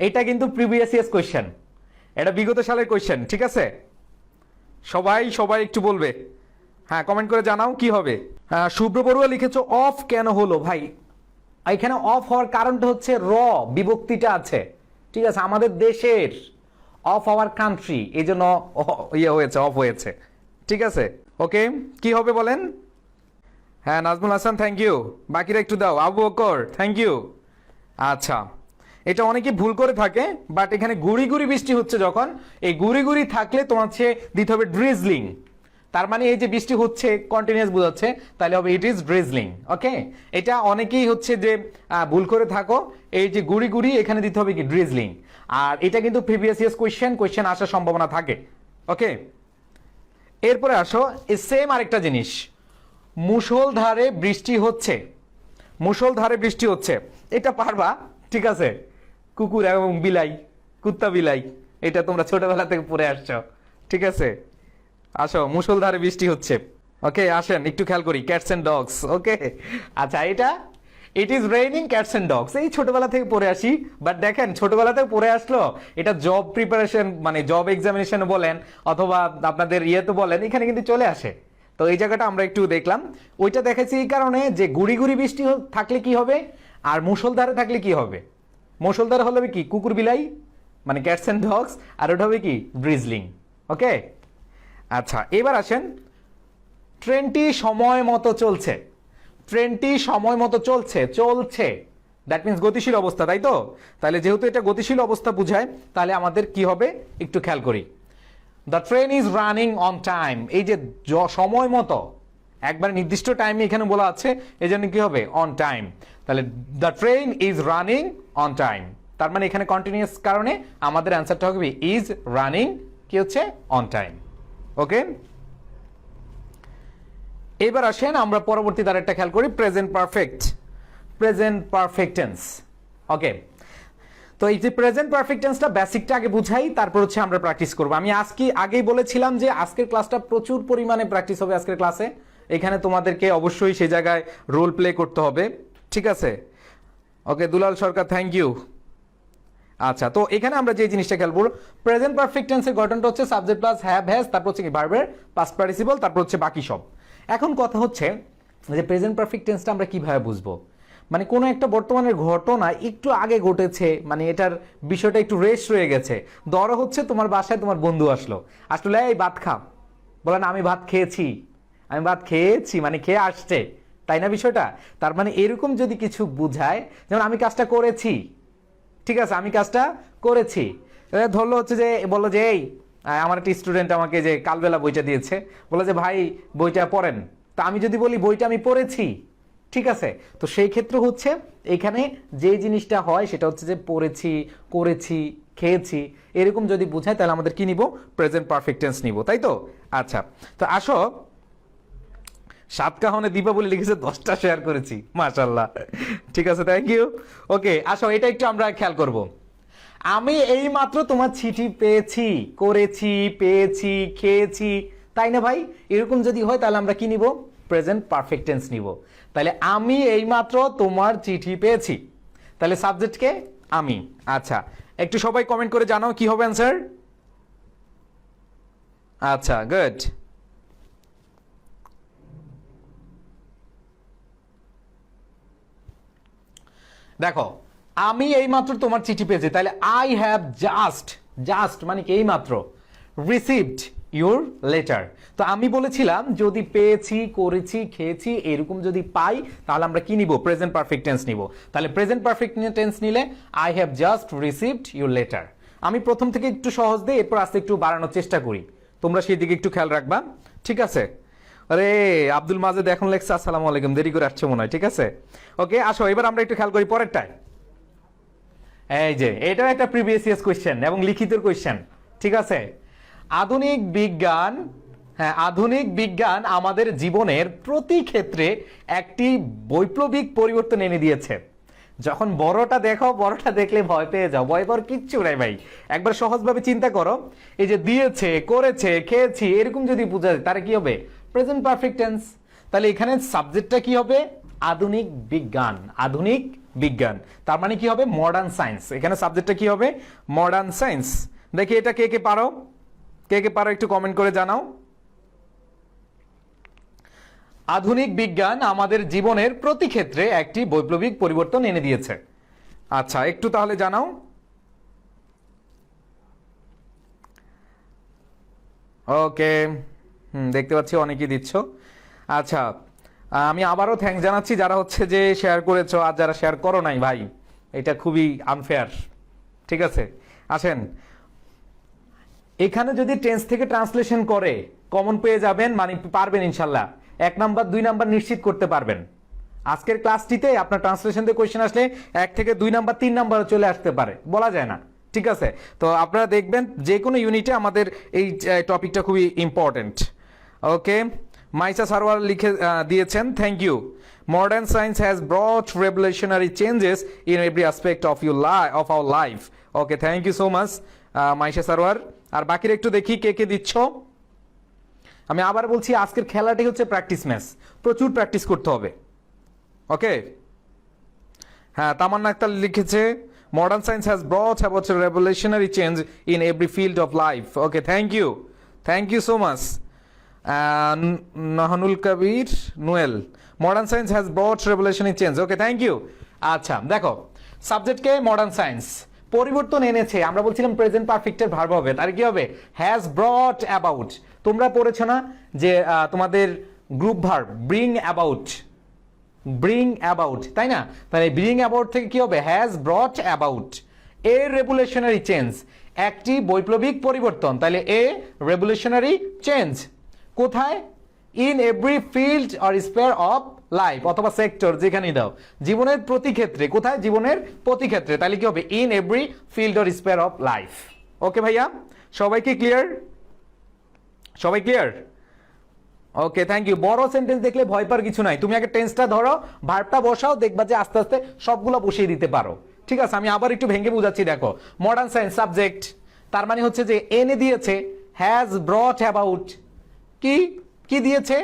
এটা কিন্তু প্রিভিয়াস ইয়ার্স কোয়েশ্চেন, এটা বিগত সালের কোয়েশ্চেন, ঠিক আছে। সবাই সবাই একটু বলবে, হ্যাঁ, কমেন্ট করে জানাও কি হবে। শুভ্র বড়ুয়া লিখেছো অফ কেন হলো ভাই, এখানে অফ হওয়ার কারণটা হচ্ছে বিভক্তিটা আছে, ঠিক আছে, আমাদের দেশের, অফ আওয়ার কান্ট্রি, এই জন্য হয়েছে, অফ হয়েছে, ঠিক আছে। ওকে, কি হবে বলেন, হ্যাঁ নাজমুল হাসান থ্যাংক ইউ, বাকিরা একটু দাও। Abu Bakar thank you. আচ্ছা, এটা অনেকে ভুল করে থাকে, বাট এখানে গুড়ি গুড়ি বৃষ্টি হচ্ছে যখন, এই গুড়ি গুড়ি থাকলে তোমার হচ্ছে দিতে হবে ড্রিজলিং। তার মানে এই যে বৃষ্টি হচ্ছে কন্টিনিউয়াস বোঝাচ্ছে, তাহলে হবে ইট ইজ ড্রিজলিং। ওকে, এটা অনেকেই হচ্ছে যে ভুল করে থাকো, এই যে গুড়ি গুড়ি এখানে দিতে হবে কি ড্রিজলিং। আর এটা কিন্তু প্রিভিয়াস ইয়ার্স কোয়েশ্চেন আসার সম্ভাবনা থাকে। ওকে, এরপরে আসো এই সেম আরেকটা জিনিস, মুষলধারে বৃষ্টি হচ্ছে, মুষলধারে বৃষ্টি হচ্ছে, এটা পারবা ঠিক আছে। কুকুর এবং বিলাই, কুত্তা বিলাই, এটা তোমরা ছোটবেলা থেকে পড়ে আসছো ঠিক আছে। আসো, মুষলধারে বৃষ্টি হচ্ছে। ওকে, আসেন একটু খেয়াল করি, ক্যাটস এন্ড ডগস। ওকে, আচ্ছা, এটা it is raining cats and dogs, এই ছোটবেলা থেকে পড়ে আসি। বাট দেখেন ছোটবেলা থেকে পড়ে আসলো, এটা জব প্রিপারেশন মানে জব এক্সামিনেশন বলেন অথবা আপনাদের ইয়েতে বলেন, এখানে কিন্তু চলে আসে। তো এই জায়গাটা আমরা একটু দেখলাম, ওইটা দেখেছি এই কারণে যে গুড়ি গুড়ি বৃষ্টি থাকলে কি হবে, আর মুষলধারে থাকলে কি হবে। মুষলধারে হলে কি কুকুর বিলাই মানে ক্যাটস এন্ড ডগস, আর ওটা হবে কি ড্রিজলিং। ওকে, আচ্ছা এবার আসেন, ট্রেনটি সময় মতো চলছে, ট্রেনটি সময় মতো চলছে, চলছে দ্যাট মিনস গতিশীল অবস্থা, তাই তো। তাহলে যেহেতু এটা গতিশীল অবস্থা বুঝায়, তাহলে আমাদের কি হবে একটু খেয়াল করি। The train is running on time, এই যে সময় মতো একবার নির্দিষ্ট টাইমে এখানে বলা আছে, এই জন্য কি হবে অন টাইম। তাহলে the train is running on time, তার মানে এখানে কন্টিনিউয়াস কারণে আমাদের অ্যান্সারটা হবে ইজ রানিং কি হচ্ছে অন টাইম। ওকে, এবার আসেন আমরা পরবর্তী দ্বারা খেয়াল করি, present perfect, present perfect tense. Okay, তো এই যে প্রেজেন্ট পারফেক্ট টেন্সটা বেসিকটা আগে বুঝাই, তারপর হচ্ছে আমরা প্র্যাকটিস করব। আমি আজকে আগেই বলেছিলাম যে আজকের ক্লাসটা প্রচুর পরিমাণে প্র্যাকটিস হবে আজকের ক্লাসে, এখানে তোমাদেরকে অবশ্যই সেই জায়গায় রোল প্লে করতে হবে ঠিক আছে। ওকে, দুলাল সরকার থ্যাংক ইউ। আচ্ছা, তো এখানে আমরা যে জিনিসটা খেলবো, প্রেজেন্ট পারফেক্ট টেন্সের গঠনটা হচ্ছে সাবজেক্ট প্লাস হ্যাভ হ্যাজ, তারপর হচ্ছে কি ভার্বের পাস্ট পার্টিসিপল, তারপর হচ্ছে বাকি সব। এখন কথা হচ্ছে যে প্রেজেন্ট পারফেক্ট টেন্সটা আমরা কিভাবে বুঝবো, মানে কোনো একটা বর্তমানের ঘটনা একটু আগে ঘটেছে, মানে এটার বিষয়টা একটু রেস্ট রয়ে গেছে। ধরো হচ্ছে তোমার বাসায় তোমার বন্ধু আসলো, আসলে এই ভাত খা, বলে না আমি ভাত খেয়েছি, আমি ভাত খেয়েছি মানে খেয়ে আসছে, তাই না বিষয়টা। তার মানে এরকম যদি কিছু বুঝায়, যেমন আমি কাজটা করেছি, ঠিক আছে আমি কাজটা করেছি, ধরলো হচ্ছে যে বললো যে এই আমার একটা স্টুডেন্ট আমাকে যে কালবেলা বইটা দিয়েছে, বলে যে ভাই বইটা পড়েন, তা আমি যদি বলি বইটা আমি পড়েছি, ঠিক আছে। তো সেই ক্ষেত্রে হচ্ছে এখানে যে জিনিসটা হয় সেটা হচ্ছে যে পড়েছি, করেছি, খেয়েছি, এরকম যদি বুঝায় তাহলে আমাদের কি নিব, প্রেজেন্ট পারফেক্ট টেন্স নিব, তাই তো। আচ্ছা, তো আসো, সাতকাহনে দীপাবলি লিখেছে 10টা শেয়ার করেছি, মাশাআল্লাহ, ঠিক আছে থ্যাংক ইউ। ওকে, আসো এটা একটু আমরা খেয়াল করব। আমি এই মাত্র তোমার চিঠি পেয়েছি, করেছি, পেয়েছি, খেয়েছি, তাই না ভাই। এরকম যদি হয় তাহলে আমরা কি নিব, প্রেজেন্ট পারফেক্ট টেন্স নিব। তাহলে আমি এই মাত্র তোমার চিঠি পেয়েছি, তাহলে সাবজেক্টকে আমি। আচ্ছা, একটু সবাই কমেন্ট করে জানাও কি হবে অ্যান্সার। আচ্ছা গুড, দেখো আমি এইমাত্র তোমার চিঠি পেয়েছি, তাহলে আই হ্যাভ জাস্ট, জাস্ট মানে কি এইমাত্র, রিসিভড ইউর লেটার। তো আমি বলেছিলাম যদি পেয়েছি, করেছি, খেয়েছি এরকম যদি পাই তাহলে আমরা কি নিব, প্রেজেন্ট পারফেক্ট টেন্স নিব। তাহলে প্রেজেন্ট পারফেক্ট টেন্স নিলে I have just received your letter. আমি প্রথম থেকে একটু সহজ দিই, এরপর আস্তে একটু বাড়ানোর চেষ্টা করি, তোমরা সেই দিকে একটু খেয়াল রাখবা ঠিক আছে। আরে আব্দুল মাজেদ এখন লেখছে আসসালামু আলাইকুম, দেরি করে আসছে মনে হয়, ঠিক আছে। ওকে, আসো এবার আমরা একটু খেয়াল করি পরেরটায়। এই যে এটাও একটা প্রিভিয়াস ইয়ার্স কোয়েশ্চেন এবং লিখিত কোয়েশ্চেন, ঠিক আছে। আধুনিক বিজ্ঞান, হ্যাঁ আধুনিক বিজ্ঞান আমাদের জীবনের প্রতি ক্ষেত্রে একটি বৈপ্লবিক পরিবর্তন এনে দিয়েছে। যখন বড়টা দেখো, বড়টা দেখলে ভয় পেয়ে যাও, ভয় পাওয়ার কিচ্ছু নাই ভাই। একবার সহজভাবে চিন্তা করো, এই যে দিয়েছে, করেছে, খেয়েছি এরকম যদি বোঝায় তার কি হবে, প্রেজেন্ট পারফেক্ট টেন্স। তাহলে এখানে সাবজেক্টটা কি হবে, আধুনিক বিজ্ঞান, আধুনিক বিজ্ঞান, তার মানে কি হবে মডার্ন সায়েন্স। এখানে সাবজেক্টটা কি হবে, মডার্ন সায়েন্স। দেখি এটা কে কে পারো, কে কে পারো একটু কমেন্ট করে জানাও। আধুনিক বিজ্ঞান আমাদের জীবনের প্রতি ক্ষেত্রে একটি বৈপ্লবিক পরিবর্তন এনে দিয়েছে। আচ্ছা একটু তাহলে জানাও। ওকে, দেখতে পাচ্ছি অনেকেই দিচ্ছ। আচ্ছা আমি আবারও থ্যাঙ্কস জানাচ্ছি যারা হচ্ছে যে শেয়ার করেছো, আর যারা শেয়ার করো নাই ভাই, এটা খুবই আনফেয়ার। ঠিক আছে, আসেন এখানে যদি টেন্স থেকে ট্রান্সলেশন করে কমন পেয়ে যাবেন, মানে পারবেন ইনশাল্লাহ, 1 নাম্বার 2 নাম্বার নিশ্চিত করতে পারবেন। আজকের ক্লাসটিতে আপনার ট্রান্সলেশন দিয়ে কোয়েশ্চেন আসলে 1 থেকে 2 নাম্বার 3 নাম্বার চলে আসতে পারে, বলা যায় না। ঠিক আছে, তো আপনারা দেখবেন যে কোনো ইউনিটে আমাদের এই টপিকটা খুবই ইম্পর্টেন্ট। ওকে, মাইসা সারওয়ার লিখে দিয়েছেন, thank you. Modern science has brought revolutionary changes in every aspect of our life. Okay, thank you so much Maisa Sarwar. আর বাকির একটু দেখি কে কে দিচ্ছ। আমি আবার বলছি, আজকের খেলাটি হচ্ছে প্র্যাকটিস ম্যাচ, প্রচুর প্র্যাকটিস করতে হবে। ওকে, হ্যাঁ, তামান্না আক্তার লিখেছে modern science has brought about revolutionary change in every field of life. Okay, thank you so much. Nahanul Kabir Noel, modern science has brought revolutionary change. Okay, thank you. আচ্ছা দেখো, সাবজেক্টকে মডার্ন সায়েন্স পরিবর্তন এনেছে, আমরা বলছিলাম প্রেজেন্ট পারফেক্টের ভার্ব হবে, তার কি হবে হ্যাজ ব্রট অ্যাবাউট। তোমরা পড়েছো না যে তোমাদের গ্রুপ ভার্ব ব্রিং অ্যাবাউট, তাই না? তাহলে ব্রিং অ্যাবাউট থেকে কি হবে has brought about a revolutionary change, একটি বৈপ্লবিক পরিবর্তন। তাহলে এ রেভলিউশনারি চেঞ্জ কোথায়? In every field or sphere of life, অথবা সেক্টর, যেখানেই দাও, জীবনের প্রতি ক্ষেত্রে। কোথায়? জীবনের প্রতি ক্ষেত্রে। তাহলে কি হবে in every field or sphere of life. Okay ভাইয়া, সবাইকে ক্লিয়ার? সবাই ক্লিয়ার? Okay, thank you. বড় সেন্টেন্স দেখলে ভয় পাওয়ার কিছু নাই, তুমি আগে টেন্সটা ধরো, ভার্বটা বসাও, দেখবা যে আস্তে আস্তে সবগুলো বসিয়ে দিতে পারো। ঠিক আছে, আমি আবার একটু ভেঙে বুঝাচ্ছি। দেখো, মডার্ন সায়েন্স সাবজেক্ট, তার মানে হচ্ছে যে এনে দিয়েছে হ্যাজ ব্রট অ্যাবাউট, কি দিয়েছে?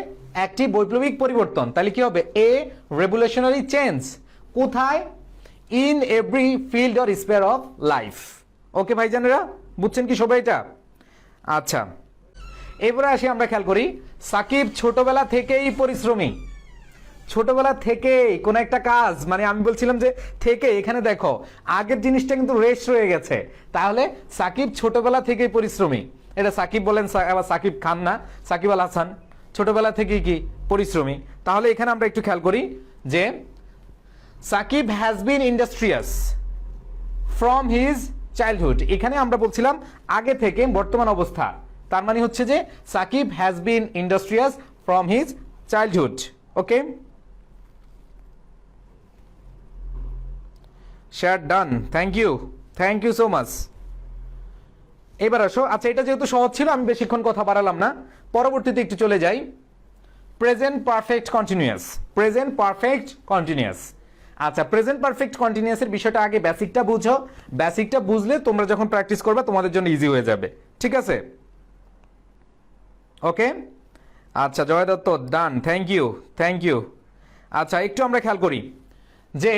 একটি বৈপ্লবিক পরিবর্তন। তাহলে কি হবে এ রেভলিউশনারি চেঞ্জ কোথায়? In every field or sphere of life. Okay ভাইজানেরা, বুঝছেন কি সবাই এটা? আচ্ছা, এবারে আসি, আমরা খেয়াল করি সাকিব ছোটবেলা থেকেই পরিশ্রমী। ছোটবেলা থেকেই কোন একটা কাজ, মানে আমি বলছিলাম যে থেকে, এখানে দেখো আগের জিনিসটা কিন্তু রেস্ট রয়ে গেছে। তাহলে সাকিব ছোটবেলা থেকেই পরিশ্রমী, এটা সাকিব বলেন, আবার সাকিব খান না, সাকিব আল হাসান ছোটবেলা থেকেই কি পরিশ্রমী। তাহলে এখানে আমরা একটু খেয়াল করি যে Sakib has been industrious from his childhood, এখানে আমরা বলছিলাম আগে থেকে বর্তমান অবস্থা, তার মানে হচ্ছে যে Sakib has been industrious from his childhood. Okay, share done, thank you so much. এবার আসো, আচ্ছা এটা যেহেতু সহজ ছিল আমি বেশিক্ষণ কথা বাড়ালাম না, পরবর্তীতে একটু চলে যাই। Present perfect continuous. আচ্ছা, প্রেজেন্ট পারফেক্ট কন্টিনিউয়াসের বিষয়টা আগে বেসিকটা বুঝো, বেসিকটা বুঝলে তোমরা যখন প্র্যাকটিস করবে তোমাদের জন্য ইজি হয়ে যাবে। ঠিক আছে, ওকে। আচ্ছা, জয় দত্ত ডান, থ্যাংক ইউ। আচ্ছা, একটু আমরা খেয়াল করি যে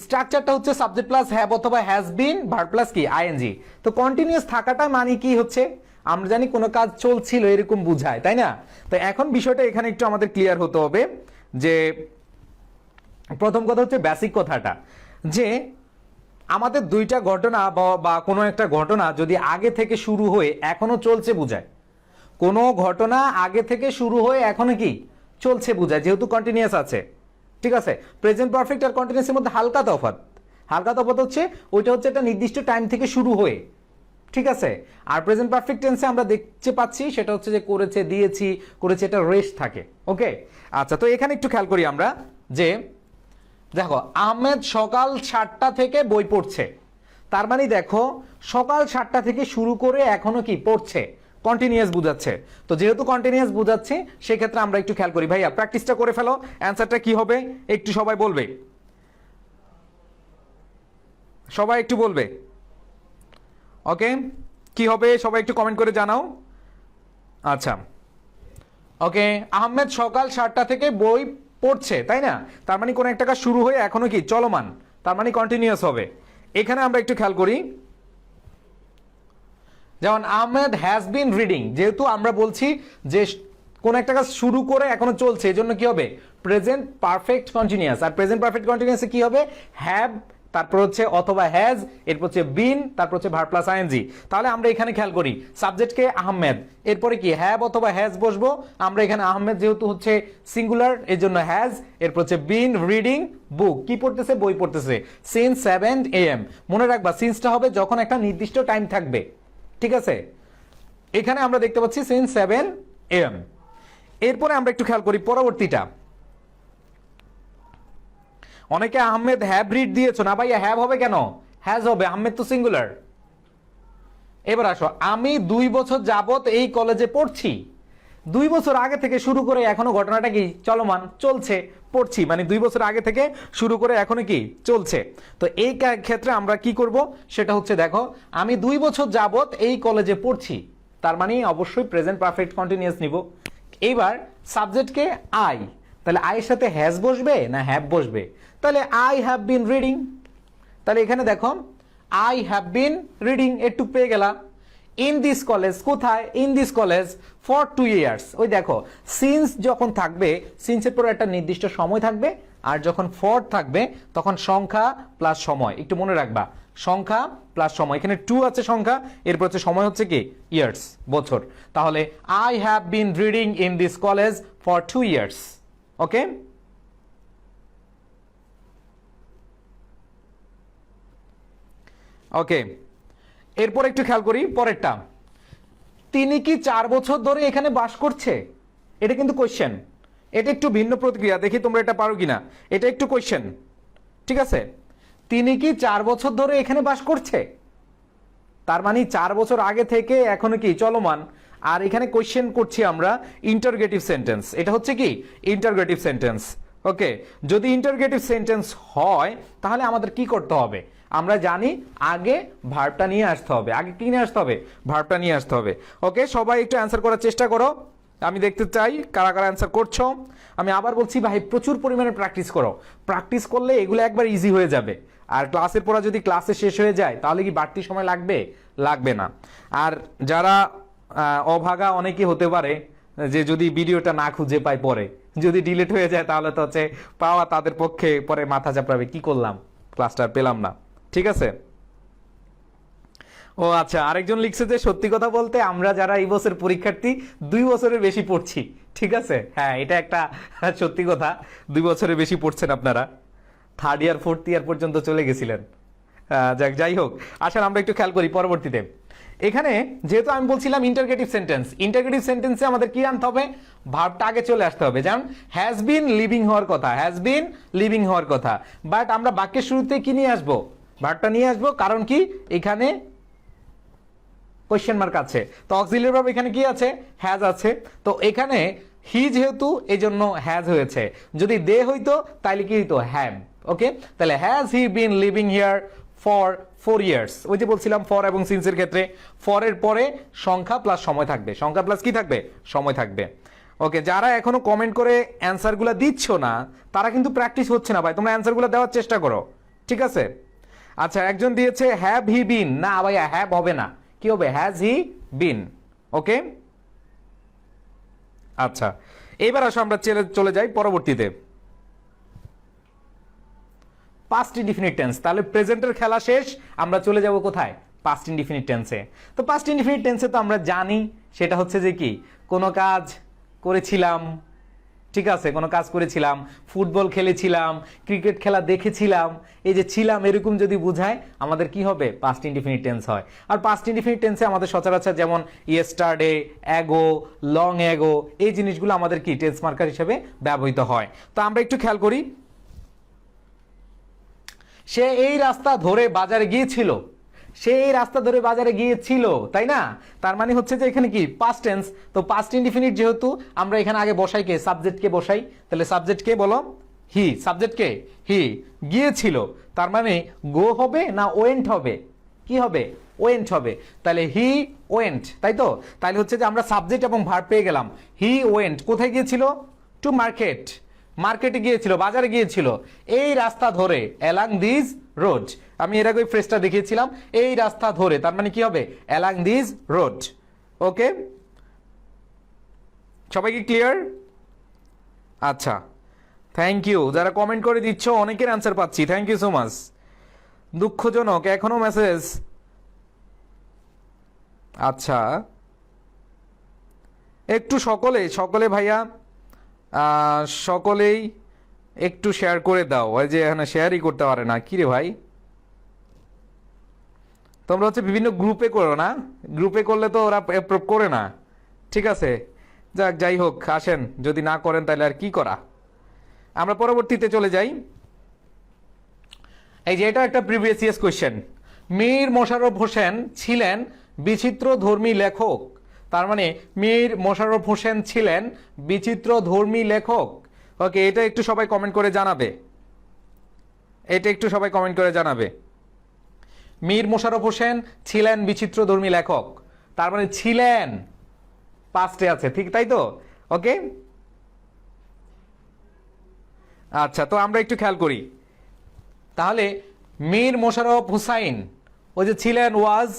স্ট্রাকচারটা হচ্ছে সাবজেক্ট প্লাস হ্যাভ অথবা হ্যাজ বিন ভার্ব প্লাস কি আইএনজি। তো কন্টিনিউয়াস থাকাটা মানে কি হচ্ছে? আমরা জানি কোনো কাজ চলছিল এরকম বুঝায়, তাই না? তো এখন বিষয়টা এখানে একটু আমাদের ক্লিয়ার হতে হবে যে প্রথম কথা হচ্ছে বেসিক কথাটা, যে আমাদের দুইটা ঘটনা বা কোনো একটা ঘটনা যদি আগে থেকে শুরু হয়ে এখনো চলছে বুঝায়, কোনো ঘটনা আগে থেকে শুরু হয়ে এখনো কি চলছে বুঝায়, যেহেতু কন্টিনিউয়াস আছে। ঠিক আছে, প্রেজেন্ট পারফেক্ট আর কন্টিনিউয়াসের মধ্যে হালকা তফাৎ হচ্ছে ওইটা হচ্ছে একটা নির্দিষ্ট টাইম থেকে শুরু হয়ে। ঠিক আছে, আর প্রেজেন্ট পারফেক্ট টেন্সে আমরা দেখতে পাচ্ছি সেটা হচ্ছে যে করেছে, দিয়েছি, করেছে, এটা রেস্ট থাকে। ওকে, আচ্ছা, তো এখানে একটু খেয়াল করি আমরা যে দেখো আহমেদ সকাল 7টা থেকে বই পড়ছে, তার মানে দেখো সকাল 7টা থেকে শুরু করে এখনো কি পড়ছে, কন্টিনিউয়াস বুঝাচ্ছে। তো যেহেতু কন্টিনিউয়াস বুঝাচ্ছে সেক্ষেত্রে আমরা একটু খেয়াল করি। ভাইয়া প্র্যাকটিসটা করে ফেলো, অ্যান্সারটা কি হবে একটু সবাই বলবে, সবাই একটু বলবে। ওকে, কি হবে সবাই একটু কমেন্ট করে জানাও। আচ্ছা, ওকে, আহমেদ সকাল 7টা থেকে বই পড়ছে, তাই না? তার মানে কোনো একটা কাজ শুরু হয়ে এখনো কি চলমান, তার মানে কন্টিনিউয়াস হবে। এখানে আমরা একটু খেয়াল করি, যেমন আহমেদ হ্যাজ বিন রিডিং, যেহেতু আমরা বলছি যে কোন একটা কাজ শুরু করে এখনো চলছে, এজন্য কি হবে প্রেজেন্ট পারফেক্ট কন্টিনিউয়াস। আর প্রেজেন্ট পারফেক্ট কন্টিনিউয়াসে কি হবে হ্যাভ, তারপর হচ্ছে অথবা হ্যাজ, এরপর হচ্ছে বিন, তারপর হচ্ছে ভার্ব প্লাস আইএনজি। তাহলে আমরা এখানে খেয়াল করি সাবজেক্টকে আহমেদ, এরপরে কি হ্যাভ অথবা হ্যাজ বসবো। আমরা এখানে আহমেদ যেহেতু হচ্ছে সিঙ্গুলার এর জন্য হ্যাজ, এরপর হচ্ছে বিন রিডিং বুক, কি পড়তেছে বই পড়তেছে, সিন্স 7 AM। মনে রাখবা সিন্সটা হবে যখন একটা নির্দিষ্ট টাইম থাকবে, ঠিক আছে। এখানে আমরা দেখতে পাচ্ছি সিন্স 7 AM। এরপরে আমরা একটু খেয়াল করি পরবর্তীটা। অনেকে আহমেদ হ্যাভ রিড দিয়েছো না ভাইয়া, হ্যাভ হবে কেন, হ্যাজ হবে, আহমেদ তো সিঙ্গুলার। এবার আসো, আমি 2 বছর যাবত এই কলেজে পড়ছি। 2 বছর আগে থেকে শুরু করে এখনো ঘটনাটা কি চলমান, চলছে, পড়ছি, মানে 2 বছর আগে থেকে শুরু করে এখনো কি চলছে। তো এই ক্ষেত্রে আমরা কি করব সেটা হচ্ছে, দেখো আমি 2 বছর যাবত এই কলেজে পড়ছি, তার মানে অবশ্যই প্রেজেন্ট পারফেক্ট কন্টিনিউয়াস নিব। এইবার সাবজেক্টকে আই, তাহলে আই এর সাথে হ্যাজ বসবে না হ্যাভ বসবে, তাহলে আই হ্যাভ বিন রিডিং। তাহলে এখানে দেখো আই হ্যাভ বিন রিডিং, একটু পেয়ে গেলা। ইন দিস কলেজ, কোথায়, in this college for 2 years. ওই দেখো সিন্স যখন থাকবে, সিন্সের পর একটা নির্দিষ্ট সময় থাকবে, আর যখন ফর থাকবে তখন সংখ্যা প্লাস সময়। একটু মনে রাখবা সংখ্যা প্লাস সময়, এখানে 2 আছে সংখ্যা, এরপর হচ্ছে সময় হচ্ছে কি ইয়ার্স, বছর। তাহলে I have been reading in this college for 2 years. Okay, okay. এরপর একটু খেয়াল করি পরেরটা, তিনি কি 4 বছর ধরে এখানে বাস করছে। এটা কিন্তু কোশ্চেন, এটা একটু ভিন্ন প্রতিক্রিয়া, দেখি তোমরা এটা পারো কিনা। এটা একটু কোশ্চেন, ঠিক আছে। তিনি কি 4 বছর ধরে এখানে বাস করছে, তার মানে 4 বছর আগে থেকে এখনো কি চলমান। আর এখানে কোশ্চেন করছি আমরা ইন্টারগেটিভ সেন্টেন্স, এটা হচ্ছে কি ইন্টারগেটিভ সেন্টেন্স। ওকে, যদি ইন্টারগেটিভ সেন্টেন্স হয় তাহলে আমাদের কি করতে হবে, আমরা জানি আগে ভার্বটা নিয়ে আসতে হবে। আগে কি নিয়ে আসতে হবে, ভার্বটা নিয়ে আসতে হবে। ওকে, সবাই একটু অ্যান্সার করার চেষ্টা করো, আমি দেখতে চাই কারা কারা অ্যান্সার করছো। আমি আবার বলছি ভাই, প্রচুর পরিমাণে প্র্যাকটিস করো, প্র্যাকটিস করলে এগুলো একবার ইজি হয়ে যাবে। আর ক্লাসের পড়া যদি ক্লাসে শেষ হয়ে যায় তাহলে কি বাড়তি সময় লাগবে, লাগবে না। আর যারা অভাগা অনেকে হতে পারে যে যদি ভিডিওটা না খুঁজে পায়, পরে যদি ডিলিট হয়ে যায় তাহলে তো হচ্ছে পাওয়া তাদের পক্ষে পরে মাথা চাপড়াবে, কি করলাম ক্লাসটা পেলাম না, ঠিক আছে। ও আচ্ছা, আরেকজন লিখছে যে সত্যি কথা বলতে আমরা যারা এই বছর পরীক্ষার্থী 2 বছরের বেশি পড়ছি, ঠিক আছে। হ্যাঁ, এটা একটা সত্যি কথা, 2 বছরের বেশি পড়ছেন আপনারা, 3rd ইয়ার 4th ইয়ার পর্যন্ত চলে গেছিলেন। যাই হোক, আসলে আমরা একটু খেয়াল করি পরবর্তীতে। এখানে যেহেতু আমি বলছিলাম ইন্টারগেটিভ সেন্টেন্স, ইন্টারগেটিভ সেন্টেন্সে আমাদের কি আনতে হবে, ভার্বটা আগে চলে আসতে হবে। যেমন হ্যাজ বিন লিভিং হওয়ার কথা, হ্যাজ বিন লিভিং হওয়ার কথা, বাট আমরা বাক্যের শুরুতে কি নিয়ে আসবো, ভার্বটা নিয়ে আসবো। কারণ কি এখানে কোয়েশ্চেন মার্ক আছে, তো অক্সিলিয়ারি ভার্ব এখানে কি আছে, হ্যাজ আছে। তো এখানে হি যেহেতু এই জন্য হ্যাজ হয়েছে, যদি দে হইতো তাহলে কি হইতো, হ্যাভ। ওকে, তাহলে has he been living here for 4 years. ওই যে বলছিলাম ফর এবং সিন্সের ক্ষেত্রে ফরের পরে সংখ্যা প্লাস সময় থাকবে, সংখ্যা প্লাস কি থাকবে, সময় থাকবে। ওকে, যারা এখনো কমেন্ট করে অ্যান্সারগুলো দিচ্ছ না তারা কিন্তু প্র্যাকটিস হচ্ছে না ভাই, তোমরা অ্যান্সারগুলো দেওয়ার চেষ্টা করো, ঠিক আছে। আচ্ছা, একজন দিয়েছে হ্যাভ হি বিন, না ভাইয়া হ্যাভ হবে না, কি হবে, হ্যাজ হি বিন। ওকে, আচ্ছা, এবার আসো আমরা চলে যাই পরবর্তীতে, পাস্ট ইনডিফিনিট টেন্স। তাহলে প্রেজেন্টের খেলা শেষ, আমরা চলে যাব কোথায়, পাস্ট ইনডিফিনিট টেন্সে। তো পাস্ট ইনডিফিনিট টেন্সে তো আমরা জানি সেটা হচ্ছে যে কি কোনো কাজ করেছিলাম, ঠিক আছে, কোনো কাজ করেছিলাম, ফুটবল খেলেছিলাম, ক্রিকেট খেলা দেখেছিলাম, এই যে ছিলাম এরকম যদি বোঝায় আমাদের কি হবে, পাস্ট ইনডিফিনিট টেন্স হয়। আর পাস্ট ইনডিফিনিট টেন্সে আমাদের সচরাচর যেমন ইয়েস্টারডে, অ্যাগো, লং অ্যাগো, এই জিনিসগুলো আমাদের কি টেন্স মার্কার হিসেবে ব্যবহৃত হয়। তো আমরা একটু খেয়াল করি, সে এই রাস্তা ধরে বাজারে গিয়েছিল, সে এই রাস্তা ধরে বাজারে গিয়েছিল, তাই না। তার মানে হচ্ছে যে এখানে কি পাস্ট টেন্স। তো পাস্ট ইনডিফিনিট যেহেতু আমরা এখানে আগে বসাই কে, সাবজেক্টকে বসাই, তাহলে সাবজেক্টকে বলো হি, সাবজেক্টকে হি, গিয়েছিল তার মানে গো হবে না ওয়েন্ট হবে, কি হবে, ওয়েন্ট হবে। তাহলে হি ওয়েন্ট, তাই তো। তাহলে হচ্ছে যে আমরা সাবজেক্ট এবং ভার্ব পেয়ে গেলাম। হি ওয়েন্ট কোথায় গিয়েছিল, টু মার্কেট, মার্কেটে গিয়েছিল, বাজারে গিয়েছিল, এই রাস্তা ধরে, অ্যালং দিস রোড। আমি এর আগে ফ্রেজটা দেখিয়েছিলাম, এই রাস্তা ধরে, তার মানে কি হবে, অ্যালং দিস রোড। ওকে, সবাই কি ক্লিয়ার? আচ্ছা, থ্যাংক ইউ, যারা কমেন্ট করে দিচ্ছ অনেকের অ্যান্সার পাচ্ছি, থ্যাংক ইউ সো মাচ। দুঃখজনক, এখনো মেসেজ। আচ্ছা, একটু সকলে ভাইয়া সকলেই একটু শেয়ার করে দাও। ওই যে এখানে শেয়ারই করতে পারে না, কি রে ভাই? তোমরা হচ্ছে বিভিন্ন গ্রুপে করো না, গ্রুপে করলে তো ওরা অ্যাপ্রুভ করে না। ঠিক আছে, যাই হোক, আসেন, যদি না করেন তাহলে আর কি করা। আমরা পরবর্তীতে চলে যাই। এই যে এটা একটা previous years question. Mir Mosharraf Hossain ছিলেন বিচিত্র ধর্মী লেখক। তার মানে মীর মোশাররফ হোসেন ছিলেন বিচিত্র ধর্মী লেখক। ওকে, এটা একটু সবাই কমেন্ট করে জানাবে, মীর মোশাররফ হোসেন ছিলেন বিচিত্র ধর্মী লেখক, তার মানে ছিলেন পাস্টে আছে, ঠিক তাই তো? ওকে, আচ্ছা, তো আমরা একটু খেয়াল করি তাহলে। মীর মোশাররফ হুসাইন ওই যে ছিলেন, ওয়াজ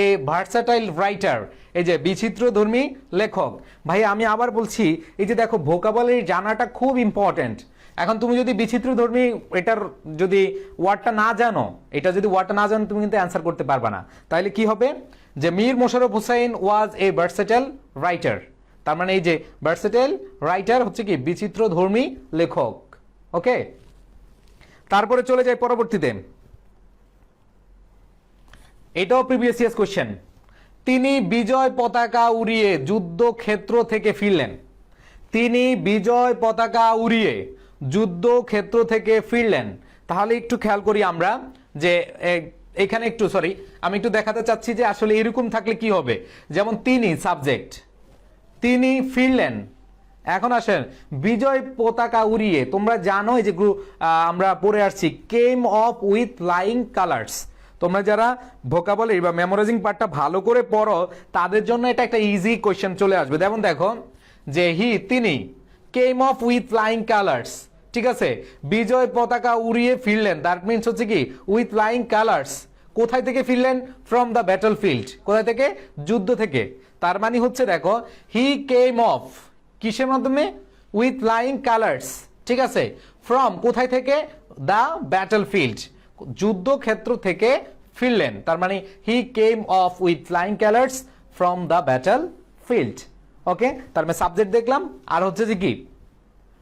এ ভার্সাটাইল রাইটার, এই যে বিচিত্রধর্মী লেখক। ভাই আমি আবার বলছি, এই যে দেখো ভোকাবুলারি জানাটা খুব ইম্পর্টেন্ট। এখন তুমি যদি বিচিত্রধর্মী এটার যদি ওয়ার্ডটা না জানো, তুমি কিন্তু অ্যান্সার করতে পারবা না। তাহলে কি হবে যে মীর মোশাররফ হুসাইন ওয়াজ এ ভার্সাটাইল রাইটার, তার মানে এই যে ভার্সাটাইল রাইটার হচ্ছে কি বিচিত্রধর্মী লেখক। ওকে, তারপরে চলে যাই পরবর্তীতে। এটাও প্রিভিয়াস ইয়ার্স কোশ্চেন। তিনি বিজয় পতাকা উড়িয়ে যুদ্ধক্ষেত্র থেকে ফিরলেন। তাহলে একটু খেয়াল করি আমরা যে এখানে একটু আমি একটু দেখাতে চাচ্ছি যে আসলে এরকম থাকলে কি হবে। যেমন তিনি সাবজেক্ট, তিনি ফিরলেন। এখন আসেন বিজয় পতাকা উড়িয়ে, তোমরা জানো যে আমরা পড়ে আসছি কেম অফ উইথ ফ্লাইং কালার্স। তোমরা যারা ভোকাবুলারি বা মেমোরাইজিং পার্টটা ভালো করে পড়ো তাদের জন্য এটা একটা ইজি কোয়েশ্চেন চলে আসবে। যেমন দেখো যে তিনি কেম অফ উইথ ফ্লাইং কালার্স, ঠিক আছে, বিজয় পতাকা উড়িয়ে ফিরলেন, দ্যাট মিনস হচ্ছে কি উইথ ফ্লাইং কালার্স। কোথায় থেকে ফিরলেন? From the battle field. কোথায় থেকে? যুদ্ধ থেকে। তার মানে হচ্ছে দেখো হি কেম অফ কিসের মাধ্যমে? উইথ ফ্লাইং কালার্স, ঠিক আছে, ফ্রম কোথায় থেকে? দ্য ব্যাটল ফিল্ড, যুদ্ধক্ষেত্র থেকে ফিরলেন। তার মানে he came off with flying colours from the battlefield. Okay, তার মানে সাবজেক্ট দেখলাম আর হচ্ছে যে কি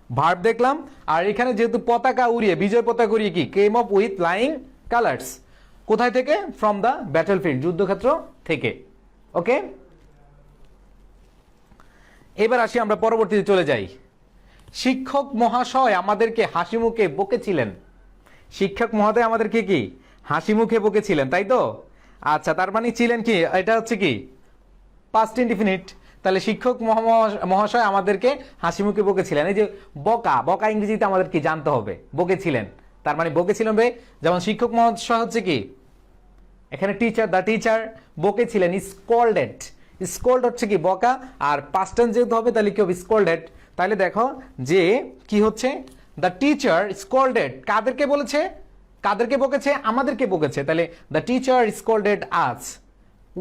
ভার্ব দেখলাম। আর এখানে যেহেতু পতাকা উড়িয়ে, বিজয় পতাকা উড়িয়ে কি কেম অফ উইথ ফ্লাইং কালার্স, কোথায় থেকে? ফ্রম দ্য ব্যাটল ফিল্ড, যুদ্ধক্ষেত্র থেকে। ওকে, এবার আসি আমরা পরবর্তীতে চলে যাই। শিক্ষক মহাশয় আমাদেরকে হাসি মুখে বকেছিলেন। শিক্ষক মহোদয় আমাদেরকে কি হাসি মুখে বকেছিলেন, তাই তো? আচ্ছা, তার মানে ছিলেন কি, এটা হচ্ছে কি পাস্ট ইনডিফিনিট। তাহলে শিক্ষক মহাশয় আমাদেরকে হাসি মুখে বকেছিলেন। এই যে বকা ইংরেজিতে আমাদের কি জানতে হবে? বকেছিলেন, তার মানে বকেছিলেন ভাই। যেমন শিক্ষক মহাশয় হচ্ছে কি এখানে টিচার, দ্য টিচার, বকেছিলেন স্কল্ডেড। স্কল্ড হচ্ছে কি বকা, আর পাস্ট টেন্স যেহেতু হবে তাহলে কি হবে? স্কল্ডেড। তাহলে দেখো যে কি হচ্ছে, দ্য টিচার স্কল্ডেড, কাদেরকে বলেছে? কাদেরকে বকেছে? আমাদেরকে বকেছে। তাহলে the teacher scolded us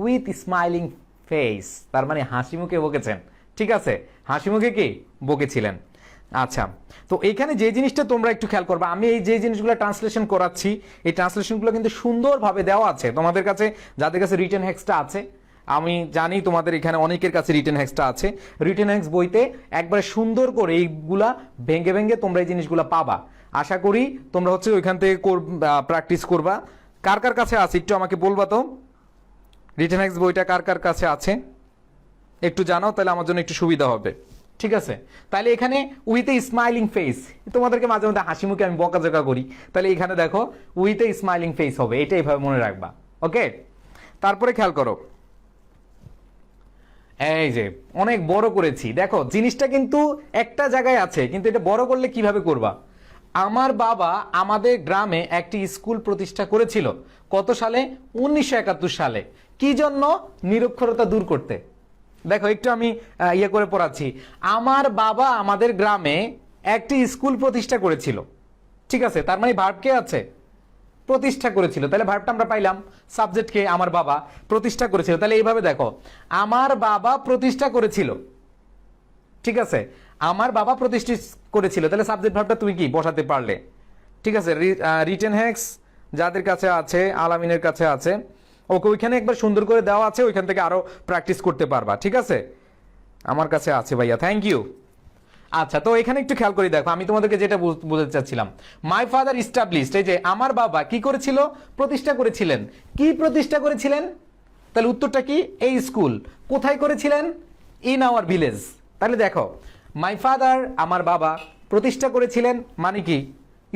with smiling face, তার মানে হাসি মুখে বকেছেন। ঠিক আছে, হাসি মুখে কি বকেছিলেন। আচ্ছা, তো এইখানে যে জিনিসটা তোমরা একটু খেয়াল করবা, আমি এই যে জিনিসগুলো ট্রান্সলেশন করাচ্ছি, এই ট্রান্সলেশনগুলো কিন্তু সুন্দরভাবে দেওয়া আছে তোমাদের কাছে, যাদের কাছে রিটেন হ্যাক্সটা আছে। আমি জানি তোমাদের এখানে অনেকের কাছে রিটেন হ্যাক্সটা আছে। রিটেন হ্যাক্স বইতে একবারে সুন্দর করে এইগুলা ভেঙে ভেঙে তোমরা এই জিনিসগুলো পাবা। আশা করি তোমরা হচ্ছে ওইখান থেকে প্র্যাকটিস করবা। কার কার কাছে আছে একটু আমাকে বলবা তো, রিটেন হ্যাক্স বইটা কার কার কাছে আছে একটু জানাও, তাহলে আমার জন্য একটু সুবিধা হবে। ঠিক আছে, তাহলে এখানে উইথ এ স্মাইলিং ফেস, তোমাদেরকে মাঝে মধ্যে হাসি মুখে আমি বকাঝকা করি, তাহলে এখানে দেখো উইথ এ স্মাইলিং ফেস হবে, এটা এইভাবে মনে রাখবা। ওকে, তারপরে খেয়াল করো, এই যে অনেক বড় করেছি, দেখো জিনিসটা কিন্তু একটা জায়গায় আছে, কিন্তু এটা বড় করলে কিভাবে করবা? আমার বাবা আমাদের গ্রামে একটি স্কুল প্রতিষ্ঠা করেছিল। কত সালে? 1971 সালে। কি জন্য? নিরক্ষরতা দূর করতে। দেখো একটু আমি ইয়ে করে পড়াচ্ছি। আমার বাবা আমাদের গ্রামে একটি স্কুল প্রতিষ্ঠা করেছিল। ঠিক আছে, তার মানে ভার্ব কে আছে? প্রতিষ্ঠা করেছিল। তাহলে ভার্বটা আমরা পাইলাম, সাবজেক্ট কে? আমার বাবা। প্রতিষ্ঠা করেছিল, তাহলে এইভাবে দেখো, আমার বাবা প্রতিষ্ঠা করেছিল। ঠিক আছে, আমার বাবা প্রতিষ্ঠা করেছিল, তাহলে সাবজেক্ট ভার্বটা তুমি কি বসাতে পারলে। ঠিক আছে, রিটেন হ্যাক্স যাদের কাছে আছে, আলামিনের কাছে আছে, ওকে ওইখানে একবার সুন্দর করে দেওয়া আছে, ওইখান থেকে আরো প্র্যাকটিস করতে পারবা, ঠিক আছে? আমার কাছে আছে ভাইয়া, থ্যাংক ইউ। আচ্ছা, তো এখানে একটু খেয়াল করি, দেখো আমি তোমাদেরকে যেটা বোঝাতে চাচ্ছিলাম, মাই ফাদার ইস্টাবলিশড, এই যে আমার বাবা কি করেছিল, প্রতিষ্ঠা করেছিলেন। কি প্রতিষ্ঠা করেছিলেন? তাহলে উত্তরটা কি? এই স্কুল। কোথায় করেছিলেন? In our village. তাহলে দেখো, মাই ফাদার আমার বাবা প্রতিষ্ঠা করেছিলেন মানে কি?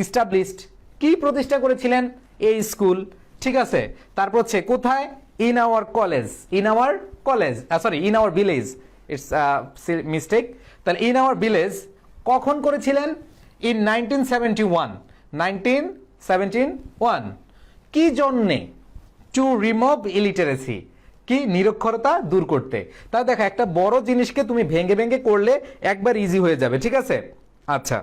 ইস্টাবলিশড। কি প্রতিষ্ঠা করেছিলেন? এই স্কুল, ঠিক আছে। তারপর হচ্ছে কোথায়? In our college, in our college, sorry in our village, it's mistake. তাহলে ইন আওয়ার ভিলেজ কখন করেছিলেন? ইন 1971, 1971। কি জন্যে? টু রিমুভ ইলিটারেসি, কি? নিরক্ষরতা দূর করতে। তাহলে দেখো, একটা বড় জিনিসকে তুমি ভেঙে ভেঙে করলে একবার ইজি হয়ে যাবে, ঠিক আছে? আচ্ছা,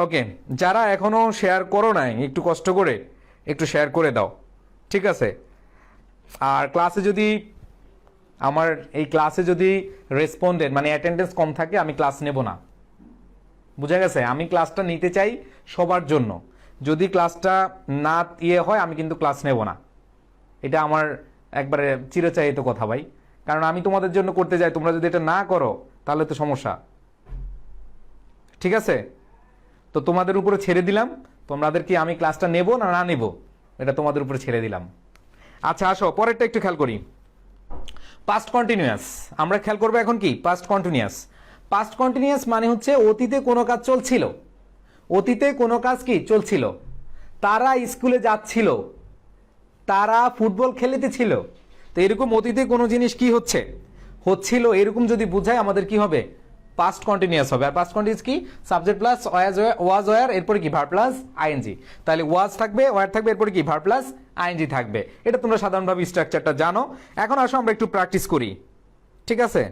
ওকে, যারা এখনো শেয়ার করো নাই, একটু কষ্ট করে একটু শেয়ার করে দাও, ঠিক আছে? আর ক্লাসে যদি আমার এই ক্লাসে যদি রেসপন্ডেন্ট মানে অ্যাটেন্ডেন্স কম থাকে, আমি ক্লাস নেব না, বুঝা গেছে? আমি ক্লাসটা নিতে চাই সবার জন্য। যদি ক্লাসটা না হয়, আমি কিন্তু ক্লাস নেব না। এটা আমার একবারে চিরচাহিত কথা ভাই, কারণ আমি তোমাদের জন্য করতে যাই, তোমরা যদি এটা না করো তাহলে তো সমস্যা, ঠিক আছে? তো তোমাদের উপরে ছেড়ে দিলাম, তোমাদের কি আমি ক্লাসটা নেব না না নেব, এটা তোমাদের উপরে ছেড়ে দিলাম। আচ্ছা, আসো পরেরটা একটু খেয়াল করি। পাস্ট কন্টিনিউয়াস, আমরা খেয়াল করবো এখন কি? Past continuous. পাস্ট কন্টিনিউয়াস মানে হচ্ছে অতীতে কোনো কাজ চলছিল। অতীতে কোনো কাজ কি চলছিল? তারা স্কুলে যাচ্ছিল, তারা ফুটবল খেলিতেছিল। তো এরকম অতীতে কোনো জিনিস কি হচ্ছে? হচ্ছিল, এরকম যদি বুঝায় আমাদের কি হবে? পাস্ট কন্টিনিউয়াস হবে। আর পাস্ট কন্টিনিউয়াস কি? সাবজেক্ট প্লাস ওয়াজ ওয়ার, এরপরে কি? Verb plus ING. তাহলে ওয়াজ থাকবে, ওয়ার থাকবে, এরপরে কি? ভার্ব প্লাস আইএনজি থাকবে। এটা তোমরা সাধারণভাবে স্ট্রাকচারটা জানো। এখন আসো আমরা একটু প্র্যাকটিস করি, ঠিক আছে?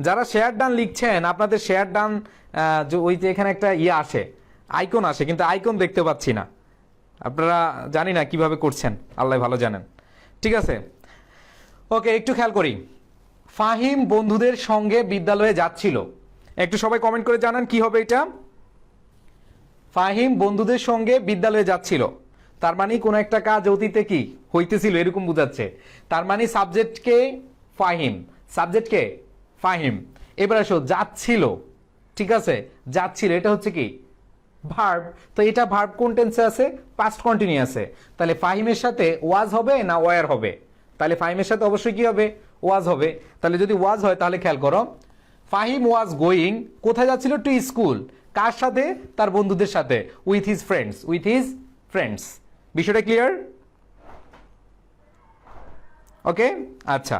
যারা শেয়ার ডান লিখছেন, আপনাদের শেয়ার ডান ওই যে এখানে একটা ইয়ে আসে, আইকন আসে, কিন্তু আইকন দেখতে পাচ্ছি না। আপনারা জানি না কিভাবে করছেন, আল্লাহ ভালো জানেন, ঠিক আছে? ওকে, একটু খেয়াল করি। ফাহিম বন্ধুদের সঙ্গে বিদ্যালয়ে যাচ্ছিল। একটু সবাই কমেন্ট করে জানান কি হবে এটা? ফাহিম বন্ধুদের সঙ্গে বিদ্যালয়ে যাচ্ছিল, তার মানে কোনো একটা কাজ অতীতে কি হইতেছিল, এরকম বোঝাচ্ছে। তার মানে সাবজেক্টকে ফাহিম, সাবজেক্টকে ফাহিম। এবার আসো, যাচ্ছিল, ঠিক আছে? যাচ্ছিল, এটা হচ্ছে কি? ভার্ব। তো এটা ভার্ব কোন টেন্সে আছে? পাস্ট কন্টিনিউয়াসে। তাহলে ফাহিমের সাথে ওয়াজ হবে না ওয়ার হবে? তাহলে ফাহিমের সাথে অবশ্যই কি হবে? ওয়াজ হবে। তাহলে যদি ওয়াজ হয় তাহলে খেয়াল করো, ফাহিম ওয়াজ গোয়িং, কোথায় যাচ্ছিল? To school. কার সাথে? তার বন্ধুদের সাথে। With his friends, with his friends. বিষয়টা ক্লিয়ার? ওকে, আচ্ছা,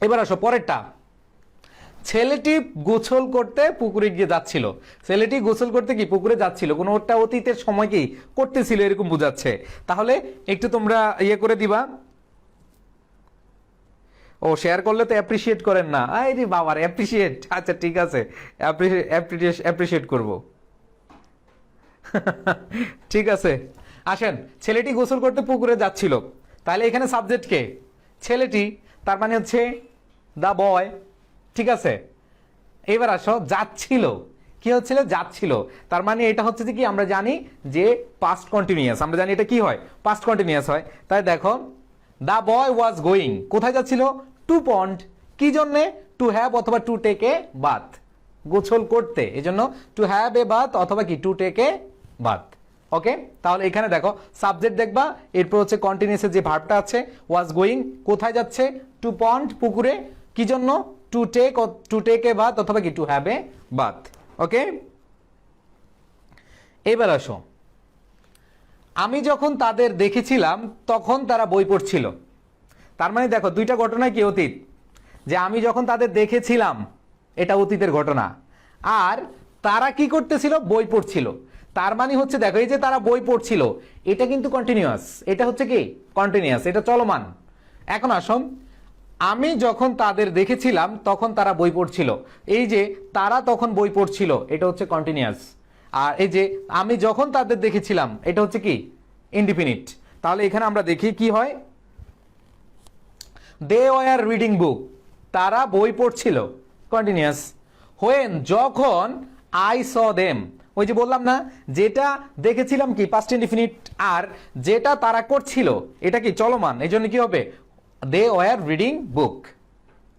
এবার আসো পরেরটা। ছেলেটি গোসল করতে পুকুরে গিয়ে যাচ্ছিল। ছেলেটি গোসল করতে কি পুকুরে যাচ্ছিল, কোনো ওটা অতীতের সময় কি করতেছিল, এরকম বোঝাচ্ছে। তাহলে একটু তোমরা ইয়ে করে দিবা। ও শেয়ার করলে তো অ্যাপ্রিসিয়েট করেন না, আরে বাবার অ্যাপ্রিসিয়েট, আচ্ছা ঠিক আছে, অ্যাপ্রিসিয়েট করব। ঠিক আছে, আসেন। ছেলেটি গোসল করতে পুকুরে যাচ্ছিল, তাহলে এখানে সাবজেক্ট কে? ছেলেটি, তার মানে হচ্ছে দা বয়, ঠিক আছে? এবার আসো, যাচ্ছিল, কি হচ্ছিল? যাচ্ছিল। তার মানে এটা হচ্ছে যে কি, আমরা জানি যে পাস্ট কন্টিনিউয়াস, আমরা জানি এটা কি হয়? পাস্ট কন্টিনিউয়াস হয়। তাই দেখো, দা বয় ওয়াজ গোয়িং, কোথায় যাচ্ছিল? টু পন্ড। কি জন্যে? টু হ্যাভ অথবা টু টেক এ বাথ, গোসল করতে, এই জন্য টু হ্যাভ এ বাথ অথবা কি টু টেক এ বাথ। ওকে, তাহলে এখানে দেখো সাবজেক্ট দেখবা, এরপর হচ্ছে কন্টিনিউয়াসের যে ভার্বটা আছে ওয়াজ গোয়িং, কোথায় যাচ্ছে? টু পন্ড, পুকুরে। কি জন্য? টু টেক এ বাথ অথবা কি টু হ্যাভ এ বাথ। ওকে, এবার আসো, আমি যখন তাদের দেখেছিলাম তখন তারা বই পড়ছিল। তার মানে দেখো, দুইটা ঘটনা কি অতীত, যে আমি যখন তাদের দেখেছিলাম এটা অতীতের ঘটনা, আর তারা কি করতেছিল? বই পড়ছিল। তার মানে হচ্ছে দেখো, এই যে তারা বই পড়ছিল, এটা কিন্তু কন্টিনিউয়াস, এটা হচ্ছে কি কন্টিনিউয়াস, এটা চলমান। এখন আসুন, আমি যখন তাদের দেখেছিলাম তখন তারা বই পড়ছিল, এই যে তারা তখন বই পড়ছিল, এটা হচ্ছে কন্টিনিউয়াস। আর এই যে আমি যখন তাদের দেখেছিলাম, এটা হচ্ছে কি ইনডিফিনিট। তাহলে এখানে আমরা দেখি কি হয়, দে ওয়ার রিডিং বুক, তারা বই পড়ছিল, কন্টিনিউয়াস। হোয়েন, যখন, আই স দেম, ওই যে বললাম না, যেটা দেখেছিলাম কি পাস্ট ইনডিফিনিট, আর যেটা তারা করছিল এটা কি চলমান, এই জন্য কি হবে দে ওয়ার রিডিং বুক।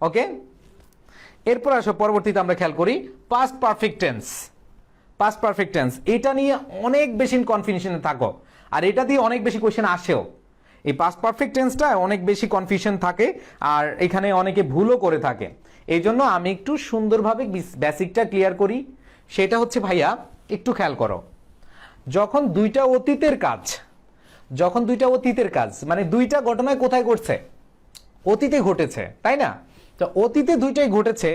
ওকে, এরপর আসো পরবর্তীতে আমরা খেয়াল করি past perfect tense. Past perfect tense এটা নিয়ে অনেক বেশি কনফিউশনে থাকো, আর এটা দিয়ে অনেক বেশি কোয়েশ্চেন আসেও। এই পাস্ট পারফেক্ট টেন্সটা অনেক বেশি কনফিউশন থাকে, আর এখানে অনেকে ভুলও করে থাকে। এই জন্য আমি একটু সুন্দরভাবে বেসিকটা ক্লিয়ার করি। সেটা হচ্ছে ভাইয়া একটু খেয়াল করো, যখন দুইটা অতীতের কাজ মানে দুইটা ঘটনায় কোথায় ঘটছে, অতীতে ঘটেছে, তাই না? তো অতীতে দুইটাই ঘটেছে,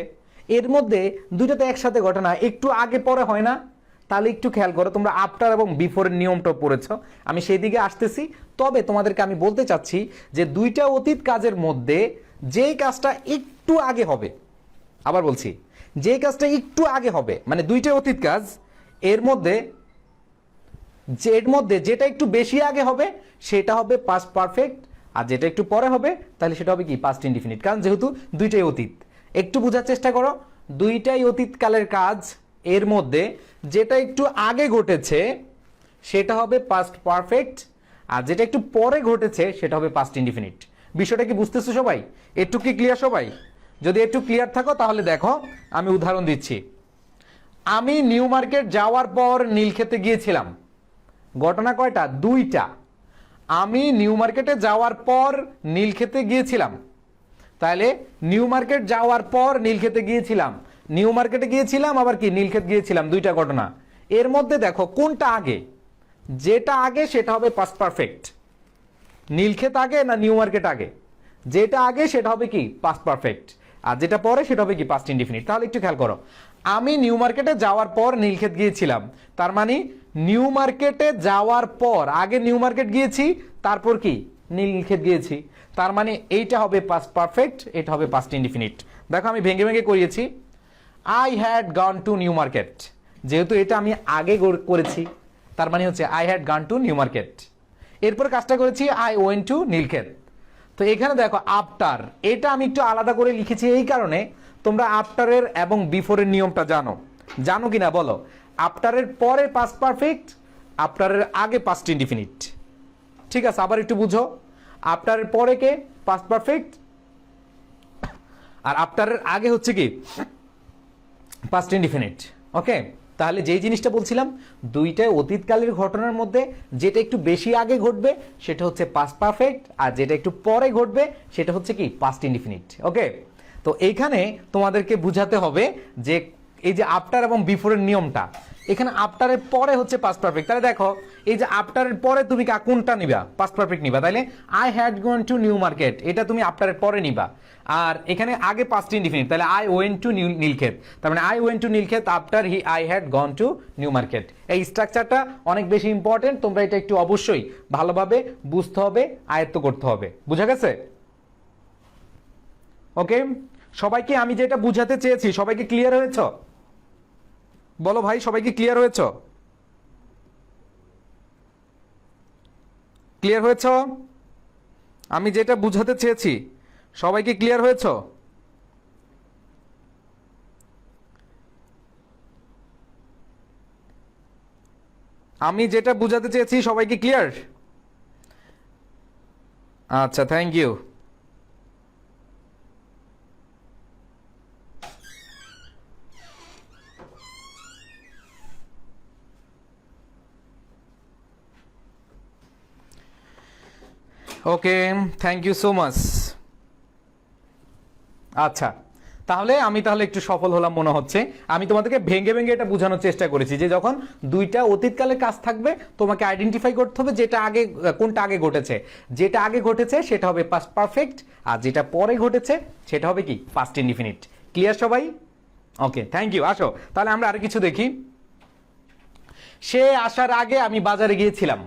এর মধ্যে দুইটাতে একসাথে ঘটনা একটু আগে পরে হয় না? তাহলে একটু খেয়াল করো, তোমরা আফটার এবং বিফোরের নিয়মটা পড়েছো, আমি সেই দিকে আসতেছি। তবে তোমাদেরকে আমি বলতে চাচ্ছি যে দুইটা অতীত কাজের মধ্যে যেই কাজটা একটু আগে হবে, আবার বলছি, যে কাজটা একটু আগে হবে মানে দুইটা অতীত কাজ, এর মধ্যে যেটা একটু বেশি আগে হবে সেটা হবে পাস্ট পারফেক্ট, আর যেটা একটু পরে হবে তাহলে সেটা হবে কি পাস্ট ইনডিফিনিট। কারণ যেহেতু দুইটাই অতীত, একটু বোঝার চেষ্টা করো, দুইটাই অতীতকালের কাজ, এর মধ্যে যেটা একটু আগে ঘটেছে সেটা হবে পাস্ট পারফেক্ট, আর যেটা একটু পরে ঘটেছে সেটা হবে পাস্ট ইনডিফিনিট। বিষয়টা কি বুঝতেছো সবাই? একটু কি ক্লিয়ার সবাই? যদি একটু ক্লিয়ার থাকো তাহলে দেখো আমি উদাহরণ দিচ্ছি। আমি নিউ মার্কেট যাওয়ার পর নীলক্ষেতে গিয়েছিলাম। ঘটনা কয়টা? দুইটা। আমি নিউ মার্কেটে যাওয়ার পর নীলক্ষেতে গিয়েছিলাম, তাহলে নিউ মার্কেট যাওয়ার পর নীলক্ষেতে গিয়েছিলাম, নিউ মার্কেটে গিয়েছিলাম আবার কি নীলক্ষেত গিয়েছিলাম, দুইটা ঘটনা। এর মধ্যে দেখো কোনটা আগে, যেটা আগে সেটা হবে পাস্ট পারফেক্ট। নীলক্ষেত আগে না নিউ মার্কেট আগে? যেটা আগে সেটা হবে কি পাস্ট পারফেক্ট, আর যেটা পরে সেটা হবে কি পাস্ট ইনডিফিনিট। তাহলে একটু খেয়াল করো, আমি নিউ মার্কেটে যাওয়ার পর নীলক্ষেত গিয়েছিলাম, তার মানে নিউ মার্কেটে যাওয়ার পর, আগে নিউ মার্কেট গিয়েছি তারপর কি নীলক্ষেত গিয়েছি, তার মানে এইটা হবে পাস্ট পারফেক্ট, এটা হবে পাস্ট ইনডিফিনিট। দেখো আমি ভেঙে ভেঙে করিয়েছি। I had gone two new market, যেহেতু এটা আমি আগে করেছি তার মানে হচ্ছে I had gone two new market. এরপর কাজটা করেছি আই ওয়েন্ট টু নীলক্ষেত। তো এখানে দেখো আফটার, এটা আমি একটু আলাদা করে লিখেছি এই কারণে, তোমরা আফটারের এবং বিফোরের নিয়মটা জানো কিনা বলো? আফটারের পরে পাস্ট পারফেক্ট, আফটারের আগে পাস্ট ইনডিফিনিট। ঠিক আছে, আবার একটু বুঝো, আফটারের পরে কে পাস্ট পারফেক্ট, আর আফটারের আগে হচ্ছে কি পাস্ট ইনডিফিনিট। ওকে, তাহলে যেই জিনিসটা বলছিলাম, দুইটা অতীতকালের ঘটনার মধ্যে যেটা একটু বেশি আগে ঘটবে সেটা হচ্ছে পাস্ট পারফেক্ট, আর যেটা একটু পরে ঘটবে সেটা হচ্ছে কি পাস্ট ইনডিফিনিট। ওকে, তো এইখানে তোমাদেরকে বুঝাতে হবে যে এই যে আফটার এবং বিফোরের নিয়মটা, এখানে আফটারের পরে হচ্ছে পাস্ট পারফেক্ট। তাহলে দেখো এই যে আফটারের পরে তুমি কোনটা নিবা? পাস্ট পারফেক্ট নিবা। তাইলে I had gone two new market, এটা তুমি আফটারের পরে নিবা, আর এখানে আগে পাস্ট ইনডিফিনিট, তাহলে আই ওয়েন্ট টু নীলক্ষেত, তার মানে I went to Nilkhet after I had gone two new market. এই স্ট্রাকচারটা অনেক বেশি ইম্পর্টেন্ট, তোমরা এটা একটু অবশ্যই ভালোভাবে বুঝতে হবে, আয়ত্ত করতে হবে। বুঝা গেছে? ওকে, সবাইকে আমি যেটা বুঝাতে চেয়েছি সবাইকে ক্লিয়ার হয়েছ? বলো ভাই, সবাইকে ক্লিয়ার হয়েছ? ক্লিয়ার হয়েছ? আমি যেটা বুঝাতে চেয়েছি সবাইকে ক্লিয়ার হয়েছ? আমি যেটা বুঝাতে চেয়েছি সবাইকে ক্লিয়ার? আচ্ছা, thank you. Okay, thank you so much. আচ্ছা, তাহলে আমি একটু সফল হলাম মনে হচ্ছে। আমি তোমাদেরকে ভেঙে ভেঙে এটা বোঝানোর চেষ্টা করেছি যে যখন দুইটা অতীতকালের কাজ থাকবে তোমাকে আইডেন্টিফাই করতে হবে যেটা আগে, কোনটা আগে ঘটেছে। যেটা আগে ঘটেছে সেটা হবে পাস্ট পারফেক্ট, আর যেটা পরে ঘটেছে সেটা হবে কি পাস্ট ইনডিফিনিট। ক্লিয়ার সবাই? ওকে, থ্যাংক ইউ। আসো তাহলে আমরা আর কিছু দেখি। সে আসার আগে আমি বাজারে গিয়েছিলাম।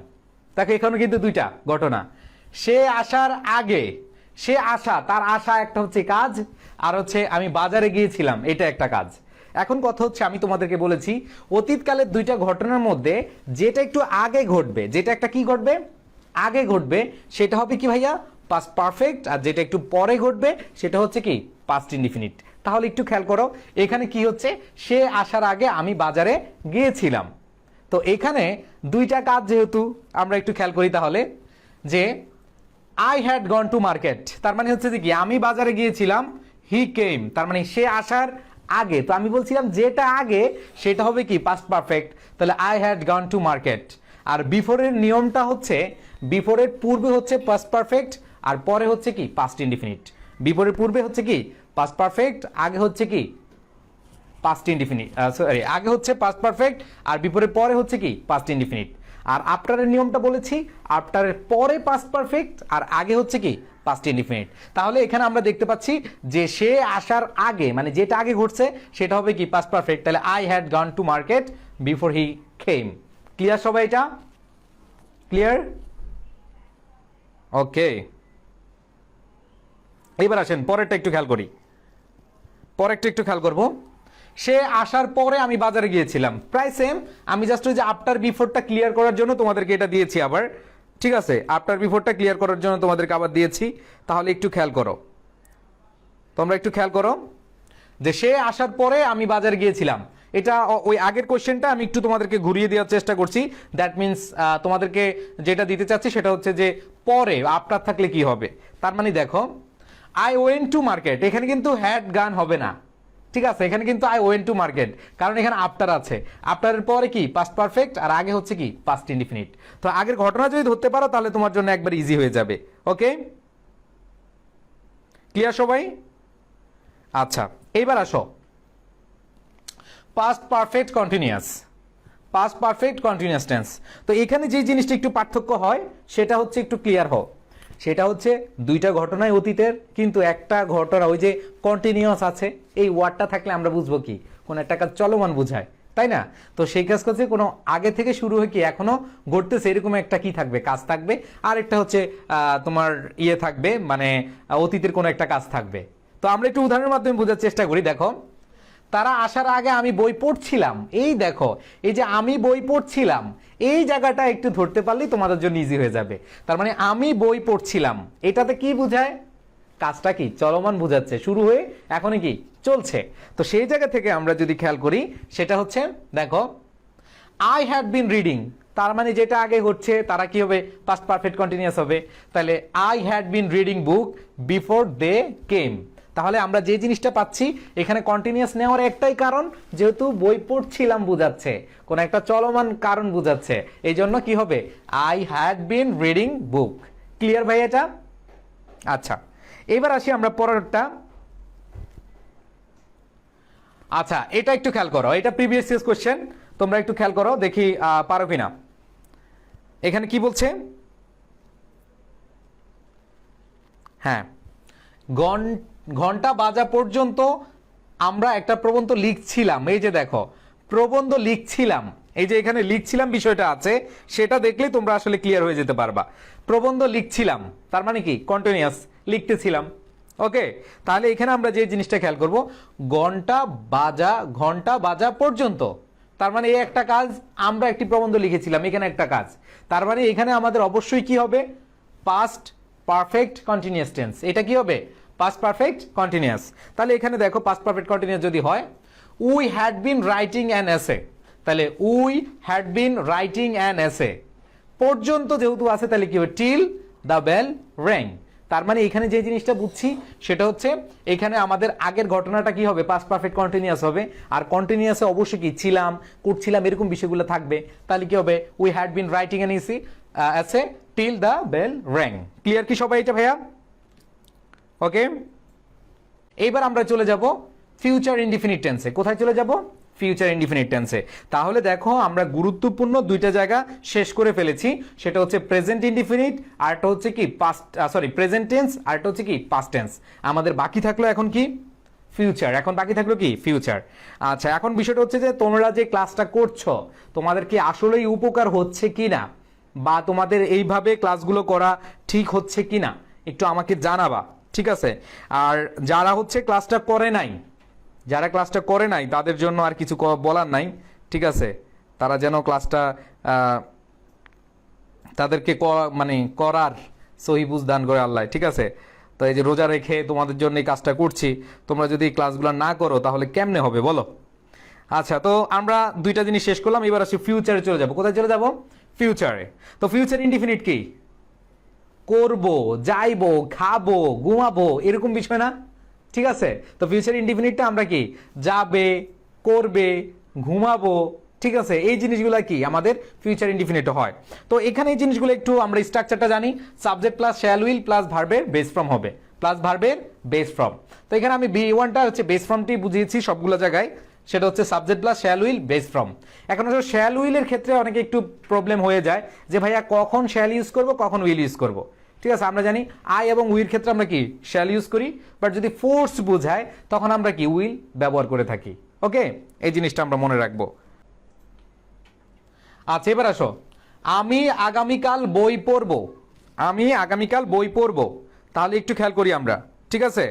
দেখো এখানে কিন্তু দুইটা ঘটনা। সে আসার আগে, সে আসা, তার আশা একটা হচ্ছে কাজ, আর হচ্ছে আমি বাজারে গিয়েছিলাম এটা একটা কাজ। এখন কথা হচ্ছে আমি তোমাদেরকে বলেছি অতীতকালের দুইটা ঘটনার মধ্যে যেটা একটু আগে ঘটবে, যেটা একটা কি ঘটবে আগে ঘটবে সেটা হবে কি ভাইয়া পাস্ট পারফেক্ট, আর যেটা একটু পরে ঘটবে সেটা হচ্ছে কি পাস্ট ইনডিফিনিট। তাহলে একটু খেয়াল করো এখানে কি হচ্ছে, সে আসার আগে আমি বাজারে গিয়েছিলাম, তো এখানে দুইটা কাজ যেহেতু আমরা একটু খেয়াল করি তাহলে, যে I had gone to market, তার মানে হচ্ছে যে কি আমি বাজারে গিয়েছিলাম, হি কেম তার মানে সে আসার আগে, তো আমি বলছিলাম যেটা আগে সেটা হবে কি পাস্ট পারফেক্ট, তাহলে I had gone to market. আর বিফোরের নিয়মটা হচ্ছে বিফোরের পূর্বে হচ্ছে পাস্ট পারফেক্ট আর পরে হচ্ছে কি পাস্ট ইনডিফিনিট। বিফোরের পূর্বে হচ্ছে কি পাস্ট পারফেক্ট, আগে হচ্ছে কি পাস্ট ইনডিফিনিট, সরি আগে হচ্ছে পাস্ট পারফেক্ট আর বিপরীত পরে হচ্ছে কি পাস্ট ইনডিফিনিট। আর আফটারের নিয়মটা বলেছি আফটারের পরে পাস্ট পারফেক্ট আর আগে হচ্ছে কি পাস্ট ইনডিফিনিট। তাহলে এখানে আমরা দেখতে পাচ্ছি যে সে আসার আগে মানে যেটা আগে ঘটছে সেটা হবে কি পাস্ট পারফেক্ট, তাহলে I had gone to market before he came. Clear সবাই? এটা ক্লিয়ার? ওকে, এবার আসেন পরেরটা একটু খেয়াল করি। পরেরটা একটু খেয়াল করবো, সে আসার পরে আমি বাজারে গিয়েছিলাম, প্রায় সেম। আমি জাস্ট ওই যে আফটার বিফোরটা ক্লিয়ার করার জন্য তোমাদেরকে এটা দিয়েছি আবার, ঠিক আছে? আফটার বিফোরটা ক্লিয়ার করার জন্য তোমাদেরকে আবার দিয়েছি। তাহলে একটু খেয়াল করো, তোমরা একটু খেয়াল করো যে সে আসার পরে আমি বাজারে গিয়েছিলাম, এটা ওই আগের কোশ্চেনটা আমি একটু তোমাদেরকে ঘুরিয়ে দেওয়ার চেষ্টা করছি। দ্যাট মিনস তোমাদেরকে যেটা দিতে চাচ্ছি সেটা হচ্ছে যে পরে আফটার থাকলে কি হবে। তার মানে দেখো আই ওয়েন্ট টু মার্কেট, এখানে কিন্তু হ্যাড গান হবে না, ঠিক আছে? এখানে কিন্তু আই ওয়েন্ট টু মার্কেট, কারণ এখানে আফটার আছে। আফটারের পরে কি পাস্ট পারফেক্ট আর আগে হচ্ছে কি পাস্ট ইনডিফিনিট। তো আগের ঘটনা যদি ধরতে পারো তাহলে তোমার জন্য একবার ইজি হয়ে যাবে। ওকে, ক্লিয়ার সবাই? আচ্ছা, এইবার আসো past perfect continuous, past perfect continuous tense. তো এখানে যে জিনিসটা একটু পার্থক্য হয় সেটা হচ্ছে একটু ক্লিয়ার হও, সেটা হচ্ছে দুইটা ঘটনাই অতীতের, কিন্তু একটা ঘটনা ওই যে কন্টিনিউয়াস আছে, এই ওয়ার্ডটা থাকলে আমরা বুঝবো কি কোন একটা কাজ চলমান বোঝায়, তাই না? তো সেই কাজ করছে কোনো আগে থেকে শুরু হয়ে কি এখনো ঘটতেছে এরকম একটা কি থাকবে, কাজ থাকবে। আর একটা হচ্ছে তোমার ইয়ে থাকবে, মানে অতীতের কোনো একটা কাজ থাকবে। তো আমরা একটু উদাহরণের মাধ্যমে বোঝার চেষ্টা করি। দেখো তারা আসার আগে আমি বই পড়ছিলাম, এই দেখো এই যে আমি বই পড়ছিলাম এই জায়গাটা একটু ধরতে পারলেই তোমাদের জন্য ইজি হয়ে যাবে। তার মানে আমি বই পড়ছিলাম এটাতে কি বোঝায়, কাজটা কি চলমান বোঝাচ্ছে, শুরু হয়ে এখনই কি চলছে। তো সেই জায়গা থেকে আমরা যদি খেয়াল করি সেটা হচ্ছে দেখো আই হ্যাড বিন রিডিং, তার মানে যেটা আগে হচ্ছে তারা কি হবে পাস্ট পারফেক্ট কন্টিনিউয়াস হবে। তাহলে I had been reading book before they came. তাহলে আমরা যে জিনিসটা পাচ্ছি এখানে কন্টিনিউয়াস নেওয়ার একটাই কারণ, যেহেতু বই পড়ছিলাম বোঝাচ্ছে, কোন একটা চলমান কারণ বোঝাচ্ছে, এই জন্য কি হবে I had been reading book. Clear ভাই এটা? আচ্ছা, এবার আসি আমরা পরেরটা। আচ্ছা, এটা একটু খেয়াল করো, এটা প্রিভিয়াস ইয়ার্স কোশ্চেন, তোমরা একটু খেয়াল করো দেখি পারো কিনা। এখানে কি বলছে, হ্যাঁ ঘন্টা বাজা পর্যন্ত আমরা একটা প্রবন্ধ লিখছিলাম। এই যে দেখো প্রবন্ধ লিখছিলাম, এই যে এখানে লিখছিলাম বিষয়টা আছে, সেটা দেখলে তোমরা আসলে ক্লিয়ার হয়ে যেতে পারবা। প্রবন্ধ লিখছিলাম তার মানে কি কন্টিনিউয়াস, লিখতেছিলাম। ওকে, তাহলে এখানে আমরা যে জিনিসটা খেয়াল করব, ঘন্টা বাজা পর্যন্ত, তার মানে এই একটা কাজ, আমরা একটি প্রবন্ধ লিখেছিলাম, এখানে একটা কাজ। তার মানে এখানে আমাদের অবশ্যই কি হবে পাস্ট পারফেক্ট কন্টিনিউয়াস টেন্স। এটা কি হবে পাস্ট পারফেক্ট কন্টিনিউয়াস। তাহলে এখানে দেখো পাস্ট পারফেক্ট কন্টিনিউয়াস যদি হয় we had been writing an essay, তাহলে we had been writing an essay পর্যন্ত যেহেতু আছে তাহলে কি হবে টিল দ্য বেল র্যাং। তার মানে এখানে যে জিনিসটা বুঝছি সেটা হচ্ছে এখানে আমাদের আগের ঘটনাটা কি হবে পাস্ট পারফেক্ট কন্টিনিউয়াস হবে, আর কন্টিনিউয়াসে অবশ্যই কি ছিলাম করছিলাম এরকম বিষয়গুলো থাকবে। তাহলে কি হবে we had been writing an essay till the bell rang. Clear কি সবাই এটা ভাইয়া? ওকে, এইবার আমরা চলে যাব ফিউচার ইনডিফিনিট টেন্সে। কোথায় চলে যাব? ফিউচার ইনডিফিনিট টেন্সে। তাহলে দেখো আমরা গুরুত্বপূর্ণ দুইটা জায়গা শেষ করে ফেলেছি, সেটা হচ্ছে প্রেজেন্ট ইনডিফিনিট আর একটা হচ্ছে কি পাস্ট, সরি প্রেজেন্ট টেন্স আর একটা হচ্ছে কি পাস্ট টেন্স। আমাদের বাকি থাকলো এখন কি ফিউচার, এখন বাকি থাকলো কি ফিউচার। আচ্ছা, এখন বিষয়টা হচ্ছে যে তোমরা যে ক্লাসটা করছো তোমাদের কি আসলেই উপকার হচ্ছে কিনা, বা তোমাদের এইভাবে ক্লাসগুলো করা ঠিক হচ্ছে কিনা একটু আমাকে জানাবা, ঠিক আছে? আর যারা হচ্ছে ক্লাসটা করে নাই, যারা ক্লাসটা করে নাই তাদের জন্য আর কিছু বলার নাই, ঠিক আছে? তারা যেন ক্লাসটা তাদেরকে মানে করার সহি বুঝ দান করে আল্লাহ, ঠিক আছে? তো এই যে রোজা রেখে তোমাদের জন্য এই কাজটা করছি, তোমরা যদি ক্লাসগুলো না করো তাহলে কেমনে হবে বলো? আচ্ছা, তো আমরা দুইটা জিনিস শেষ করলাম, এবার আসি ফিউচারে চলে যাব। কোথায় চলে যাব? ফিউচারে। তো ফিউচার ইনডিফিনিট কি? করব, যাইবো, খাবো, ঘুমাবো, এরকম বিষয় না? ঠিক আছে, তো ফিউচার ইনডিফিনিটটা আমরা কি যাবে, করবে, ঘুমাবো, ঠিক আছে, এই জিনিসগুলো কি আমাদের ফিউচার ইনডিফিনিট হয়। তো এখানে এই জিনিসগুলো একটু আমরা স্ট্রাকচারটা জানি। Subject plus shall will plus ভার্বের বেস ফর্ম হবে, প্লাস ভার্বের বেস ফর্ম। তো এখানে আমি B1টা হচ্ছে বেস ফর্মটি বুঝিয়েছি সবগুলো জায়গায়, সেটা হচ্ছে subject plus shall will base form. এখন আসলে শ্যাল উইলের ক্ষেত্রে অনেকে একটু প্রবলেম হয়ে যায় যে ভাইয়া কখন শ্যাল ইউজ করব, কখন উইল ইউজ করব। ঠিক আছে, আমরা জানি আই এবং উইল ক্ষেত্রে আমরা কি শ্যাল ইউজ করি, বাট যদি ফোর্স বোঝায় তখন আমরা কি উইল ব্যবহার করে থাকি। ওকে, এই জিনিসটা আমরা মনে রাখবো। আচ্ছা, এবার আসো, আমি আগামীকাল বই পড়ব। আমি আগামীকাল বই পড়ব, তাহলে একটু খেয়াল করি আমরা। ঠিক আছে,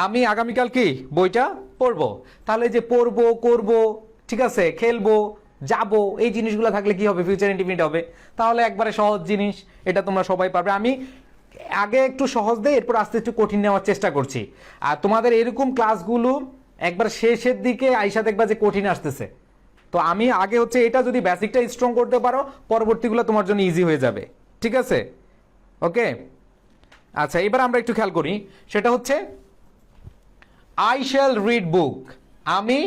আমি আগামীকাল কি বইটা পড়বো, তাহলে যে পড়বো, করব, ঠিক আছে, খেলবো, যাব, এই জিনিসগুলো থাকলে কি হবে? ফিউচার ইনডিফিনিট হবে। তাহলে একবারে সহজ জিনিস, এটা তোমরা সবাই পারবে। আমি আগে একটু সহজ দেই, এরপর আস্তে একটু কঠিন নেওয়ার চেষ্টা করছি। আর তোমাদের এরকম ক্লাসগুলো একবার শেষের দিকে আইসা দেখবা যে কঠিন আসতেছে। তো আমি আগে হচ্ছে এটা যদি বেসিকটা স্ট্রং করতে পারো, পরবর্তীগুলো তোমার জন্য ইজি হয়ে যাবে। ঠিক আছে, ওকে। আচ্ছা, এবার আমরা একটু খেয়াল করি, সেটা হচ্ছে আই শ্যাল রিড বুক। আমি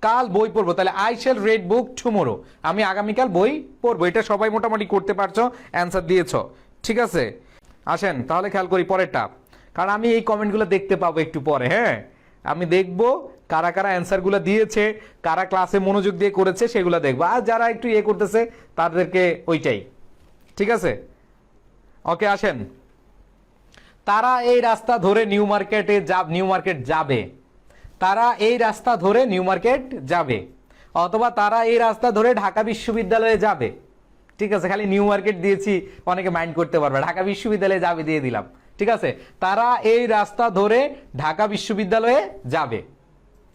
কাল বই পড়বো, তাহলে I shall read book tomorrow. আমি আগামীকাল বই পড়বো, এটা সবাই মোটামুটি করতে পারছো, অ্যান্সার দিয়েছো। ঠিক আছে, আসেন তাহলে খেয়াল করি পরেরটা, কারণ আমি এই কমেন্টগুলো দেখতে পাবো একটু পরে। হ্যাঁ, আমি দেখবো কারা কারা অ্যান্সারগুলো দিয়েছে, কারা ক্লাসে মনোযোগ দিয়ে করেছে সেগুলো দেখবো, আর যারা একটু ইয়ে করতেছে তাদেরকে ওইটাই। ঠিক আছে, ওকে, আসেন। তারা এই রাস্তা ধরে নিউ মার্কেট যাবে। তারা এই রাস্তা ধরে নিউ মার্কেট যাবে, অথবা তারা এই রাস্তা ধরে ঢাকা বিশ্ববিদ্যালয়ে যাবে। ঠিক আছে, খালি নিউ মার্কেট দিয়েছি, অনেকে মাইন্ড করতে পারবে, ঢাকা বিশ্ববিদ্যালয়ে যাবে দিয়ে দিলাম। ঠিক আছে, তারা এই রাস্তা ধরে ঢাকা বিশ্ববিদ্যালয়ে যাবে,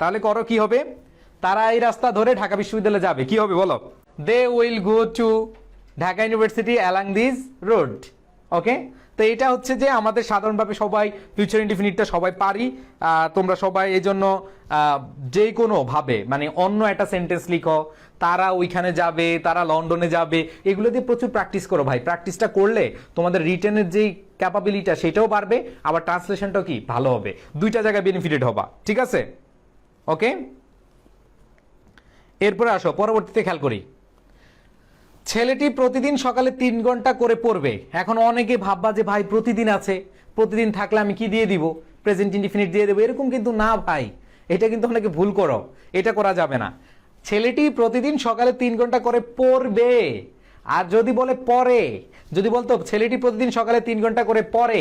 তাহলে করো কি হবে? তারা এই রাস্তা ধরে ঢাকা বিশ্ববিদ্যালয়ে যাবে, কি হবে বলো? They will go to Dhaka university along this road. Okay, তো এটা হচ্ছে যে আমাদের সাধারণভাবে সবাই ফিউচার ইনডিফিনিটটা সবাই পারি। তোমরা সবাই এই জন্য যে কোনো ভাবে মানে অন্য একটা সেন্টেন্স লিখো, তারা ওইখানে যাবে, তারা লন্ডনে যাবে, এগুলো দিয়ে প্রচুর প্র্যাকটিস করো ভাই। প্র্যাকটিসটা করলে তোমাদের রিটেনের যেই ক্যাপাবিলিটা সেটাও বাড়বে, আবার ট্রান্সলেশনটাও কি ভালো হবে, দুইটা জায়গায় বেনিফিটেড হবা। ঠিক আছে, ওকে। এরপরে আসো পরবর্তীতে খেয়াল করি, ছেলেটি প্রতিদিন সকালে 3 ঘন্টা করে পড়বে। এখন অনেকে ভাববা যে ভাই প্রতিদিন আছে, প্রতিদিন থাকলে আমি কি দিয়ে দিব? প্রেজেন্ট ইনডিফিনিট দিয়ে দেবো, এরকম কিন্তু না ভাই, এটা কিন্তু অনেকে ভুল করো, এটা করা যাবে না। ছেলেটি প্রতিদিন সকালে 3 ঘন্টা করে পড়বে। আর যদি বলে পড়ে, যদি বলতো ছেলেটি প্রতিদিন সকালে 3 ঘন্টা করে পড়ে,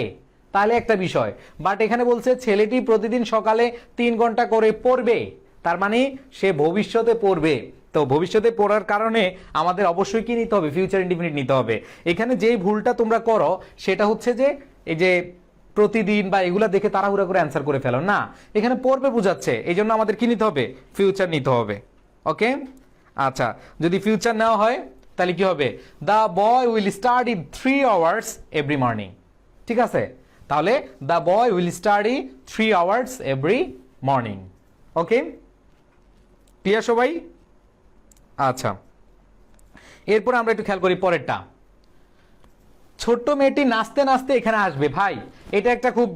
তাহলে একটা বিষয়। বাট এখানে বলছে ছেলেটি প্রতিদিন সকালে 3 ঘন্টা করে পড়বে, তার মানে সে ভবিষ্যতে পড়বে। তো ভবিষ্যতে পড়ার কারণে আমাদের অবশ্যই কি নিতে হবে? ফিউচার ইনডিফিনিট নিতে হবে। এখানে যেই ভুলটা তোমরা করো সেটা হচ্ছে যে এই যে প্রতিদিন বা এগুলা দেখে তাড়াহুড়া করে অ্যান্সার করে ফেলো না, এখানে পড়বে বোঝাচ্ছে, এই জন্য আমাদের কি নিতে হবে? ফিউচার নিতে হবে। ওকে, আচ্ছা, যদি ফিউচার নেওয়া হয় তাহলে কি হবে? The boy will study 3 hours every morning. ঠিক আছে, তাহলে the boy will study 3 hours every morning. Okay, clear সবাই? আচ্ছা, এরপর আমরা একটু খেয়াল করি পরেরটা, ছোট্ট মেয়েটি নাচতে নাচতে এখানে আসবে। ভাই এটা একটা খুব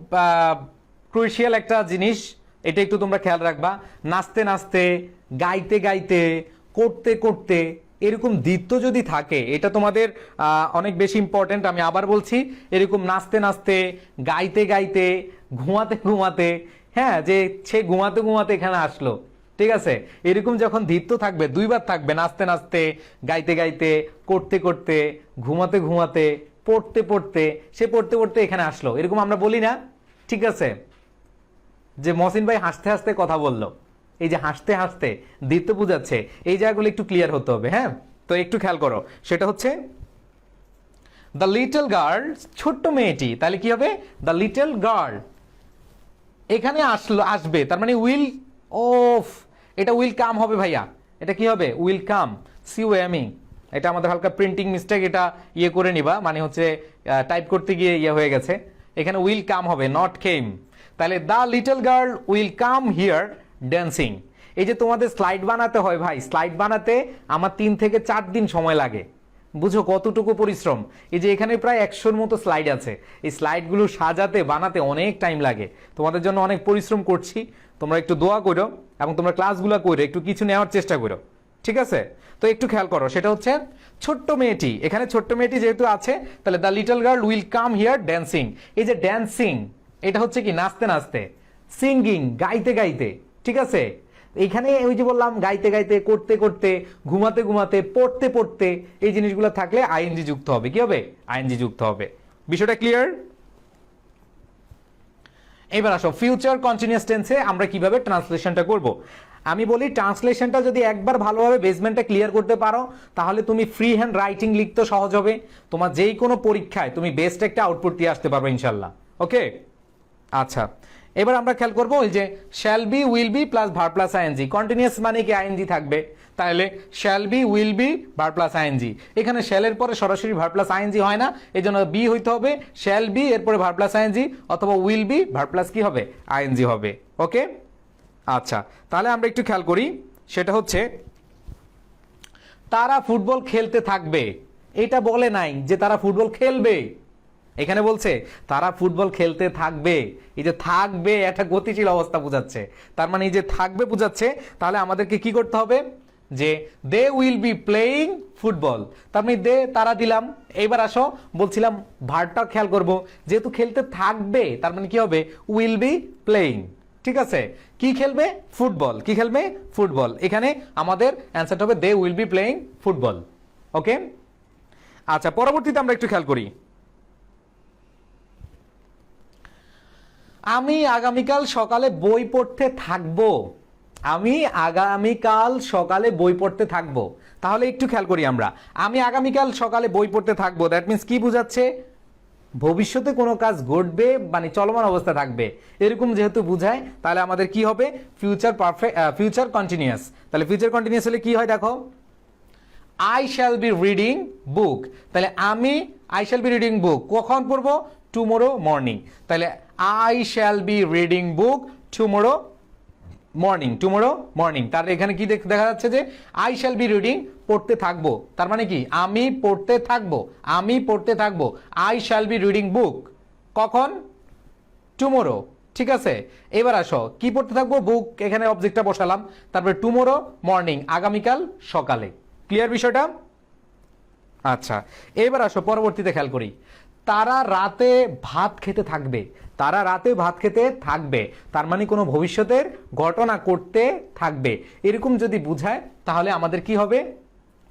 ক্রুশিয়াল একটা জিনিস, এটা একটু তোমরা খেয়াল রাখবা। নাচতে নাচতে, গাইতে গাইতে, করতে করতে, এরকম দ্বিত্ব যদি থাকে এটা তোমাদের অনেক বেশি ইম্পর্টেন্ট। আমি আবার বলছি, এরকম নাচতে নাচতে, গাইতে গাইতে, ঘুমাতে ঘুমাতে, হ্যাঁ, যে সে ঘুমাতে ঘুমাতে এখানে আসলো। ঠিক আছে, এরকম যখন দ্বিত্ব থাকবে, দুইবার থাকবে, নাচতে নাচতে, গাইতে গাইতে, করতে করতে, ঘুমাতে ঘুমাতে, পড়তে পড়তে, সে পড়তে পড়তে এখানে আসলো, এরকম আমরা বলি না? ঠিক আছে, যে মহসিন ভাই হাসতে হাসতে কথা বললো, এই যে হাসতে হাসতে দ্বিত্ব বোঝাচ্ছে, এই জায়গাগুলো একটু ক্লিয়ার হতে হবে। হ্যাঁ, তো একটু খেয়াল করো, সেটা হচ্ছে দ্য লিটল গার্ল, ছোট্ট মেয়েটি, তাহলে কি হবে? দ্য লিটল গার্ল এখানে আসবে, তার মানে উইল, ওফ, এটা উইল কাম হবে ভাইয়া, এটা কি হবে? Will come, C O M E. এটা আমাদের হালকা প্রিন্টিং মিস্টেক, এটা ইয়ে করে নিবা, মানে হচ্ছে টাইপ করতে গিয়ে ইয়ে হয়ে গেছে, এখানে উইল কাম হবে, নট কেম। তাহলে the little girl will come here dancing, এই যে তোমাদের স্লাইড বানাতে হয় ভাই, স্লাইড বানাতে আমার 3 থেকে 4 দিন সময় লাগে। বুঝো কতটুকু পরিশ্রম। এই যে এখানে প্রায় 100-র মতো স্লাইড আছে, এই স্লাইডগুলো সাজাতে বানাতে অনেক টাইম লাগে। তোমাদের জন্য অনেক পরিশ্রম করছি, তোমরা একটু দোয়া করো এবং তোমরা ক্লাসগুলো করে একটু কিছু নেওয়ার চেষ্টা করো, ঠিক আছে? তো একটু খেয়াল করো, সেটা হচ্ছে ছোট্ট মেয়েটি, এখানে ছোট্ট মেয়েটি যেহেতু আছে তাহলে the little girl will come here dancing. এই যে ড্যান্সিং এটা হচ্ছে কি নাচতে নাচতে, সিঙ্গিং গাইতে গাইতে, ঠিক আছে? এইখানে ওই যে বললাম গাইতে গাইতে, করতে করতে, ঘুমাতে ঘুমাতে, পড়তে পড়তে, এই জিনিসগুলো থাকলে আইএনজি যুক্ত হবে। কি হবে? আইএনজি যুক্ত হবে। বিষয়টা ক্লিয়ার? এবার আসো ফিউচার কন্টিনিউয়াস টেন্সে আমরা কিভাবে ট্রান্সলেশনটা করব। আমি বলি ট্রান্সলেশনটা যদি একবার ভালোভাবে বেসমেন্টটা ক্লিয়ার করতে পারো তাহলে তুমি ফ্রি হ্যান্ড রাইটিং লিখতে সহজ হবে, তোমার যেই কোনো পরীক্ষায় তুমি বেস্ট একটা আউটপুট দিয়ে আসতে পারবে ইনশাল্লাহ। ওকে, আচ্ছা এবার আমরা খেয়াল করবো ওই যে shall be will be plus verb plus ING. Continuous মানে কি আইএনজি থাকবে, তাহলে shall be will be verb plus ING. এখানে শ্যালের পরে সরাসরি ভার্ব প্লাস আইএনজি হয় না, এই জন্য বি হইতে হবে শ্যাল বি এরপরে ভার্ব প্লাস আইএনজি, অথবা উইল বি ভার্ব প্লাস কি হবে? আইএনজি হবে। ওকে, আচ্ছা তাহলে আমরা একটু খেয়াল করি, সেটা হচ্ছে তারা ফুটবল খেলতে থাকবে। এটা বলে নাই যে তারা ফুটবল খেলবে, এখানে বলছে তারা ফুটবল খেলতে থাকবে। এই যে থাকবে একটা গতিশীল অবস্থা বোঝাচ্ছে, তার মানে এই যে থাকবে বোঝাচ্ছে, তাহলে আমাদেরকে কি করতে হবে যে they will be playing football, তার মানে দে তারা দিলাম। এইবার আসো বলছিলাম ভার্বটা খেয়াল করব, যেহেতু খেলতে থাকবে তার মানে কি হবে? উইল বি প্লেয়িং, ঠিক আছে? কি খেলবে? ফুটবল। কি খেলবে? ফুটবল। এখানে আমাদের অ্যান্সারটা হবে they will be playing football. Okay, আচ্ছা পরবর্তীতে আমরা একটু খেয়াল করি, আমি আগামীকাল সকালে বই পড়তে থাকবো। আমি আগামীকাল সকালে বই পড়তে থাকবো, তাহলে একটু খেয়াল করি আমরা, আমি আগামীকাল সকালে বই পড়তে থাকবো, দ্যাট মিন্স কি বোঝাচ্ছে? ভবিষ্যতে কোনো কাজ ঘটবে, মানে চলমান অবস্থা থাকবে এরকম যেহেতু বুঝায়, তাহলে আমাদের কি হবে? Future perfect, future continuous. তাহলে ফিউচার কন্টিনিউয়াস হলে কি হয় দেখো, I shall be reading book. তাহলে আমি I shall be reading book কখন পড়বো? Tomorrow morning. তাহলে I shall be reading book tomorrow morning, tomorrow morning. তার এখানে কি দেখা যাচ্ছে যে আই শ্যাল বি রিডিং পড়তে থাকবো, তার মানে কি আমি পড়তে থাকবো, আমি পড়তে থাকবো। I shall be reading book কখন? টুমোরো, ঠিক আছে? এবার আসো কি পড়তে থাকবো? বুক, এখানে অবজেক্টটা বসালাম, তারপরে টুমোরো মর্নিং আগামীকাল সকালে। ক্লিয়ার বিষয়টা? আচ্ছা এবার আসো পরবর্তীতে খেয়াল করি, তারা রাতে ভাত খেতে থাকবে। তারা রাতে ভাত খেতে থাকবে, তার মানে কোনো ভবিষ্যতের ঘটনা করতে থাকবে, এরকম যদি বুঝায় তাহলে আমাদের কি হবে?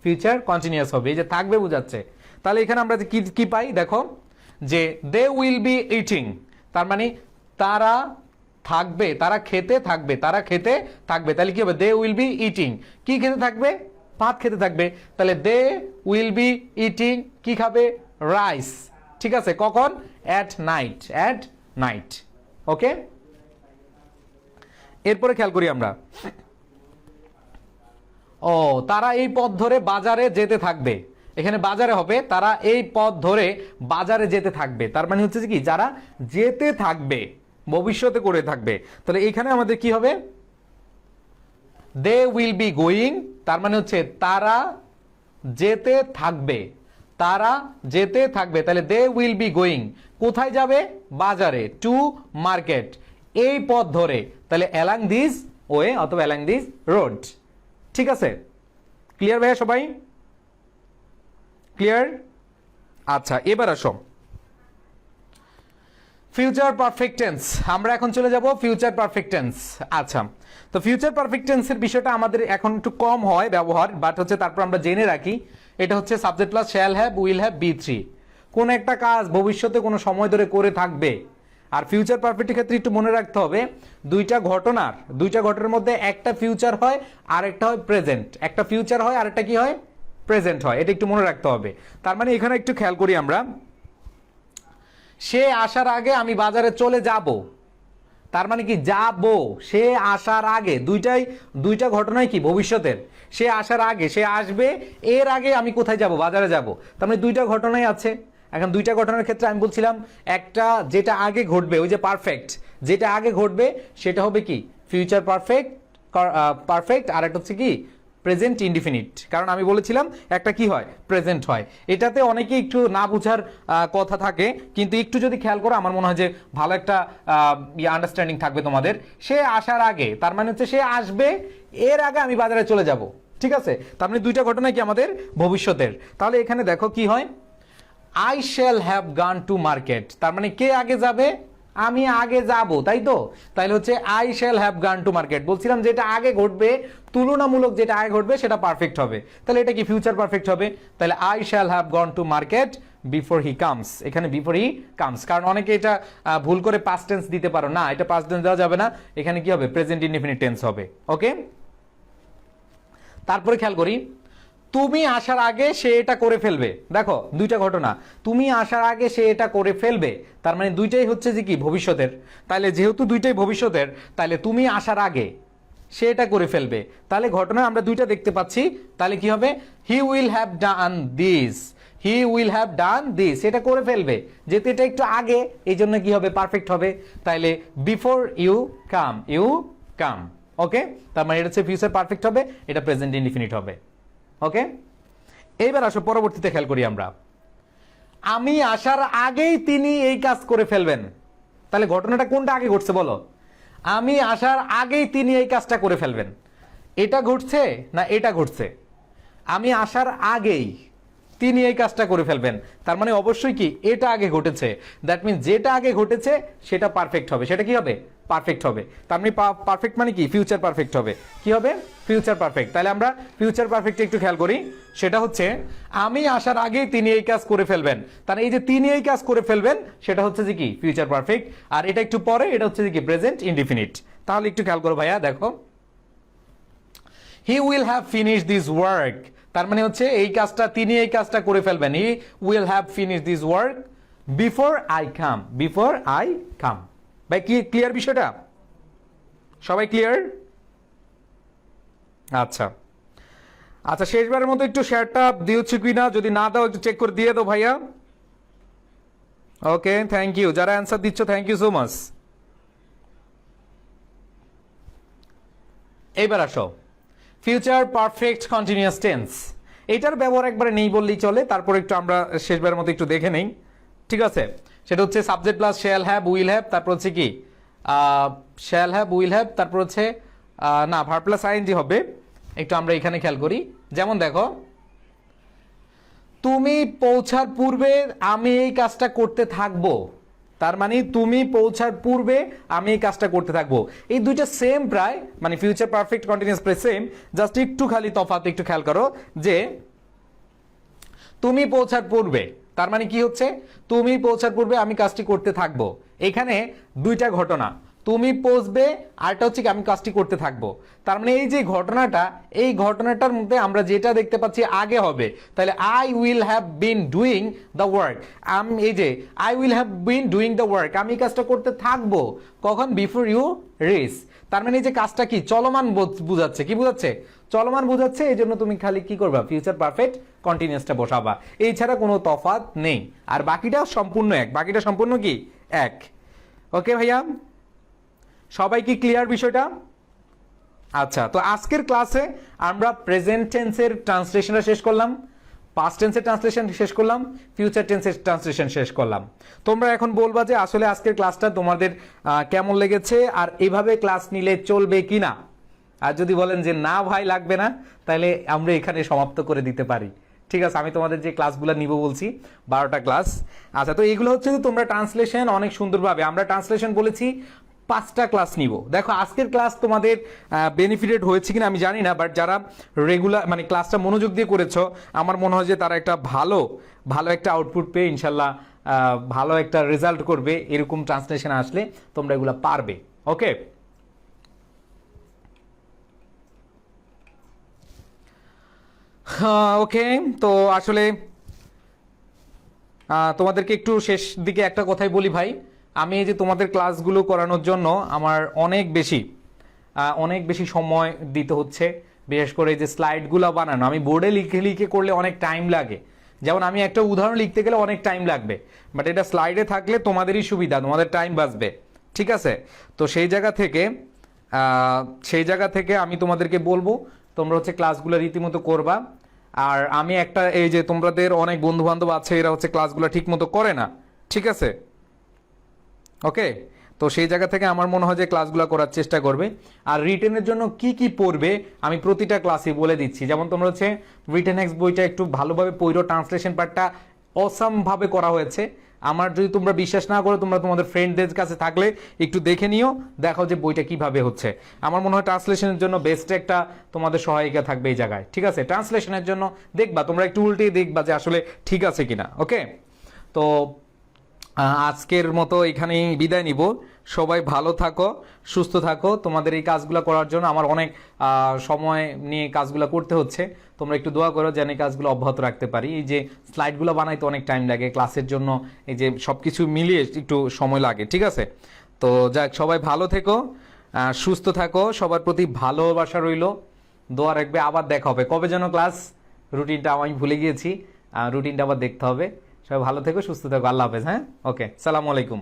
ফিউচার কন্টিনিউয়াস হবে। এই যে থাকবে বুঝাচ্ছে, তাহলে এখানে আমরা কি কি পাই দেখো, যে দে উইল বি ইটিং, তার মানে তারা থাকবে, তারা খেতে থাকবে, তারা খেতে থাকবে, তাহলে কি হবে? দে উইল বি ইটিং, কি খেতে থাকবে? ভাত খেতে থাকবে। তাহলে দে উইল বি ইটিং কি খাবে? রাইস, ঠিক আছে? কখন? At night, at night. Okay, এরপরে খেয়াল করি আমরা, ও তারা এই পথ ধরে বাজারে যেতে থাকবে। এখানে বাজারে হবে, তারা এই পথ ধরে বাজারে যেতে থাকবে, তার মানে হচ্ছে কি যারা যেতে থাকবে, ভবিষ্যতে করে থাকবে। তাহলে এখানে আমাদের কি হবে? দে উইল বি গোয়িং, তার মানে হচ্ছে তারা যেতে থাকবে, তারা যেতে থাকবে। তাহলে দে উইল বি গোয়িং কোথায় যাবে? বাজারে, টু মার্কেট, এই পথ ধরে, তাহলে অ্যালং দিস ওয়ে অথবা অ্যালং দিস রোড। ঠিক আছে, ক্লিয়ার ভাইয়া সবাই? ক্লিয়ার? আচ্ছা এবার আসো ফিউচার পারফেক্ট টেন্স, আমরা এখন চলে যাব ফিউচার পারফেক্ট টেন্স। আচ্ছা, তো ফিউচার পারফেক্ট টেন্সের বিষয়টা আমাদের এখন একটু কম হয় ব্যবহার, বাট হচ্ছে তারপর আমরা জেনে রাখি এটা হচ্ছে subject plus shall have will have V three. কোন একটা কাজ ভবিষ্যতে কোনো সময় ধরে করে থাকবে। আর ফিউচার পারফেক্টের ক্ষেত্রে একটু মনে রাখতে হবে দুইটা ঘটনার মধ্যে একটা ফিউচার হয় আর একটা হয় প্রেজেন্ট, একটা ফিউচার হয় আর একটা কি হয়? প্রেজেন্ট হয়, এটা একটু মনে রাখতে হবে। তার মানে এখানে একটু খেয়াল করি আমরা, সে আসার আগে আমি বাজারে চলে যাব, তার মানে কি যাব, সে আসার আগে, দুইটা ঘটনাই কি ভবিষ্যতের। সে আসার আগে, সে আসবে, এর আগে আমি কোথায় যাব? বাজারে যাব। তার মানে দুইটা ঘটনাই আছে। এখন দুইটা ঘটনার ক্ষেত্রে আমি বলছিলাম একটা যেটা আগে ঘটবে, ওই যে পারফেক্ট, যেটা আগে ঘটবে সেটা হবে কি ফিউচার পারফেক্ট পারফেক্ট আর একটা হচ্ছে কি প্রেজেন্ট ইনডিফিনিট। কারণ আমি বলেছিলাম একটা কি হয়, প্রেজেন্ট হয়। এটাতে অনেকে একটু না বুঝার কথা থাকে, কিন্তু একটু যদি খেয়াল করো আমার মনে হয় যে ভালো একটা আন্ডারস্ট্যান্ডিং থাকবে তোমাদের। সে আসার আগে, তার মানে হচ্ছে সে আসবে, এর আগে আমি বাজারে চলে যাব, ঠিক আছে? তার মানে দুইটা ঘটনা কি আমাদের ভবিষ্যতের। তাহলে এখানে দেখো কি হয়, আই শ্যাল হ্যাভ গান টু মার্কেট, তার মানে কে আগে যাবে, আমি আগে যাব, তাই তো? তাইলে হচ্ছে আই শ্যাল হ্যাভ গান টু মার্কেট। বলছিলাম যেটা আগে ঘটবে, তুলনামূলক যেটা আগে ঘটবে সেটা পারফেক্ট হবে। তাহলে এটা কি ফিউচার পারফেক্ট হবে। তাহলে I shall have gone to market before he comes, এখানে বিফোর হি কামস। কারণ অনেকে এটা ভুল করে পাস্ট টেন্স দিতে পারো না, এটা পাস্ট টেন্স দেওয়া যাবে না, এখানে কি হবে, প্রেজেন্ট ইনডিফিনিট টেন্স হবে। ওকে, তারপরে খেয়াল করি, তুমি আসার আগে সে এটা করে ফেলবে। দেখো দুইটা ঘটনা, তুমি আসার আগে সে এটা করে ফেলবে, তার মানে দুইটাই হচ্ছে যে কি ভবিষ্যতের। তাহলে যেহেতু দুইটাই ভবিষ্যতের, তাহলে তুমি আসার আগে সে এটা করে ফেলবে, তাহলে ঘটনা আমরা দুইটা দেখতে পাচ্ছি। তাহলে কি হবে, হি will have done this, he will have done this, এটা করে ফেলবে, যেহেতু এটা একটু আগে, এই জন্য কি হবে, পারফেক্ট হবে। তাইলে before you come, you come. Okay, তার মানে এটা হচ্ছে ফিউচার পারফেক্ট হবে, এটা প্রেজেন্ট ইনডিফিনিট হবে। ওকে, এইবার আসো পরবর্তীতে খেয়াল করি আমরা, আমি আসার আগেই তিনি এই কাজ করে ফেলবেন। তাহলে ঘটনাটা কোনটা আগে ঘটছে বলো, আমি আসার আগেই তিনি এই কাজটা করে ফেলবেন, এটা ঘটছে না এটা ঘটছে? আমি আসার আগেই তিনি এই কাজটা করে ফেলবেন, তার মানে অবশ্যই কি এটা আগে ঘটেছে। দ্যাট মিন যেটা আগে ঘটেছে সেটা পারফেক্ট হবে, সেটা কি হবে, পারফেক্ট হবে। তার মানে পারফেক্ট মানে কি, ফিউচার পারফেক্ট হবে। কি হবে, ফিউচার পারফেক্ট। তাহলে আমরা ফিউচার পারফেক্টে একটু খেয়াল করি, সেটা হচ্ছে আমি আসার আগেই তিনি এই কাজ করে ফেলবেন, তাহলে এই যে তিনি এই কাজ করে ফেলবেন সেটা হচ্ছে যে কি ফিউচার পারফেক্ট, আর এটা একটু পরে, এটা হচ্ছে যে কি প্রেজেন্ট ইনডিফিনিট। তাহলে একটু খেয়াল করো ভাইয়া, দেখো হি will have finish this work, তার মানে হচ্ছে এই কাজটা, তিনি এই কাজটা করে ফেলবেন, he will have finish this work before I come, before I come. ভাই কি ক্লিয়ার বিষয়টা, সবাই ক্লিয়ার? আচ্ছা আচ্ছা, শেষবারের মতো একটু শেয়ারটা দিয়েছো কিনা, যদি না দাও একটু চেক করে দিয়ে দাও ভাইয়া। ওকে, থ্যাংক ইউ, যারা অ্যান্সার দিচ্ছ থ্যাংক ইউ সো মাচ। এইবার আসো ফিউচার পারফেক্ট কন্টিনিউয়াস টেন্স, এটার ব্যবহার একবারে নেই বললেই চলে, তারপর একটু আমরা শেষবারের মতো একটু দেখে নেই, ঠিক আছে? সেটা হচ্ছে subject plus shall have, will have, তারপর হচ্ছে কি শ্যাল হ্যাভ, উইল হ্যাভ, তারপর হচ্ছে না ভার্ব প্লাস আইএনজি হবে। একটু আমরা এখানে খেয়াল করি, যেমন দেখো তুমি পৌঁছার পূর্বে আমি এই কাজটা করতে থাকবো, তার মানে তুমি পৌঁছার পূর্বে আমি এই কাজটা করতে থাকবো। এই দুইটা সেম প্রায়, মানে ফিউচার পারফেক্ট কন্টিনিউয়াস প্রায় সেম, জাস্ট একটু খালি তফাৎ একটু খেয়াল করো যে তুমি পৌঁছার পূর্বে, তার মানে কি হচ্ছে, তুমি পৌঁছার পূর্বে আমি কাজটি করতে থাকবো। এখানে দুইটা ঘটনা, তুমি পৌঁছবে আরটা হচ্ছে কি আমি কাজটি করতে থাকবো। তার মানে এই যে ঘটনাটা, এই ঘটনাটার মধ্যে আমরা যেটা দেখতে পাচ্ছি আগে হবে, তাহলে I will have been doing the work, আমি এই যে I will have been doing the work, আমি কাজটা করতে থাকবো কখন, বিফোর ইউ রিচ। তার মানে এই যে কাজটা কি চলমান বুঝাচ্ছে, কি বুঝাচ্ছে, চলমান বুঝাচ্ছে, এই জন্য তুমি খালি কি করবা, ফিউচার পারফেক্ট কন্টিনিউয়াসটা বসাবা, এই ছাড়া কোনো তফাৎ নেই। আর বাকিটা সম্পূর্ণ এক, বাকিটা সম্পূর্ণ কি এক। ওকে ভাইয়া, সবাই কি ক্লিয়ার বিষয়টা? আচ্ছা, তো আজকের ক্লাসে আমরা প্রেজেন্ট টেন্সের ট্রান্সলেশনটা শেষ করলাম, পাস্ট টেন্সের ট্রান্সলেশন শেষ করলাম, ফিউচার টেন্সের ট্রান্সলেশন শেষ করলাম। তোমরা এখন বলবা যে আসলে আজকের ক্লাসটা তোমাদের কেমন লেগেছে, আর এভাবে ক্লাস নিলে চলবে কিনা। আর যদি বলেন যে না ভাই লাগবে না, তাহলে আমরা এখানে সমাপ্ত করে দিতে পারি, ঠিক আছে? আমি তোমাদের যে ক্লাসগুলো নিব বলছি 12টা ক্লাস। আচ্ছা, তো এগুলো হচ্ছে যে তোমরা ট্রান্সলেশন অনেক সুন্দরভাবে, আমরা ট্রান্সলেশন বলেছি 5টা ক্লাস নিব। দেখো আজকের ক্লাস তোমাদের বেনিফিটেড হয়েছে কিনা আমি জানি না, বাট যারা রেগুলার মানে ক্লাসটা মনোযোগ দিয়ে করেছো, আমার মনে হয় যে তারা একটা ভালো একটা আউটপুট পেয়ে ইনশাল্লাহ ভালো একটা রেজাল্ট করবে। এরকম ট্রান্সলেশন আসলে তোমরা এগুলো পারবে। ওকে, ওকে, তো আসলে তোমাদেরকে একটু শেষ দিকে একটা কথাই বলি ভাই, আমি এই যে তোমাদের ক্লাসগুলো করানোর জন্য আমার অনেক বেশি সময় দিতে হচ্ছে। বিশেষ করে এই যে স্লাইডগুলো বানানো, আমি বোর্ডে লিখে করলে অনেক টাইম লাগে। যেমন আমি একটা উদাহরণ লিখতে গেলে অনেক টাইম লাগবে, বাট এটা স্লাইডে থাকলে তোমাদেরই সুবিধা, তোমাদের টাইম বাঁচবে, ঠিক আছে? তো সেই জায়গা থেকে সেই জায়গা থেকে আমি তোমাদেরকে বলবো তোমরা হচ্ছে ক্লাসগুলো রীতিমতো করবা। আর আমি একটা, এই যে তোমাদের অনেক বন্ধু বান্ধব আছে এরা হচ্ছে ক্লাসগুলো ঠিক মতো করে না, ঠিক আছে? ওকে, তো সেই জায়গা থেকে আমার মনে হয় যে ক্লাসগুলো করার চেষ্টা করবে। আর রিটেনের জন্য কি কি পড়বে আমি প্রতিটা ক্লাসে বলে দিচ্ছি। যেমন তোমরা হচ্ছে রিটেন এক্স বইটা একটু ভালোভাবে পড়ো, ট্রান্সলেশন পার্টটা অসাম ভাবে করা হয়েছে। আমার যদি তোমরা বিশ্বাস না করো, তোমরা তোমাদের ফ্রেন্ডদের কাছে থাকলে একটু দেখে নিও, দেখো যে বইটা কিভাবে হচ্ছে। আমার মনে হয় ট্রান্সলেশনের জন্য বেস্ট একটা তোমাদের সহায়িকা থাকবে এই জায়গায়, ঠিক আছে? ট্রান্সলেশনের জন্য দেখবা তোমরা একটু উল্টেই দেখবা যে আসলে ঠিক আছে কিনা। ওকে, তো আজকের মতো এখানেই বিদায় নিব। সবাই ভালো থাকো, সুস্থ থাকো। তোমাদের এই কাজগুলো করার জন্য আমার অনেক সময় নিয়ে কাজগুলো করতে হচ্ছে। তোমরা একটু দোয়া করো যেন এই কাজগুলো অব্যাহত রাখতে পারি। এই যে স্লাইডগুলো বানাইতে অনেক টাইম লাগে, ক্লাসের জন্য এই যে সব কিছু মিলিয়ে একটু সময় লাগে, ঠিক আছে? তো যাক, সবাই ভালো থেকো, সুস্থ থাকো, সবার প্রতি ভালোবাসা রইল, দোয়া রাখবে। আবার দেখা হবে কবে যেন ক্লাস, রুটিনটা আমি ভুলে গিয়েছি, রুটিনটা আবার দেখতে হবে। সবাই ভালো থেকো, সুস্থ থেকো, আল্লাহ হাফেজ। হ্যাঁ, ওকে, সালামু আলাইকুম।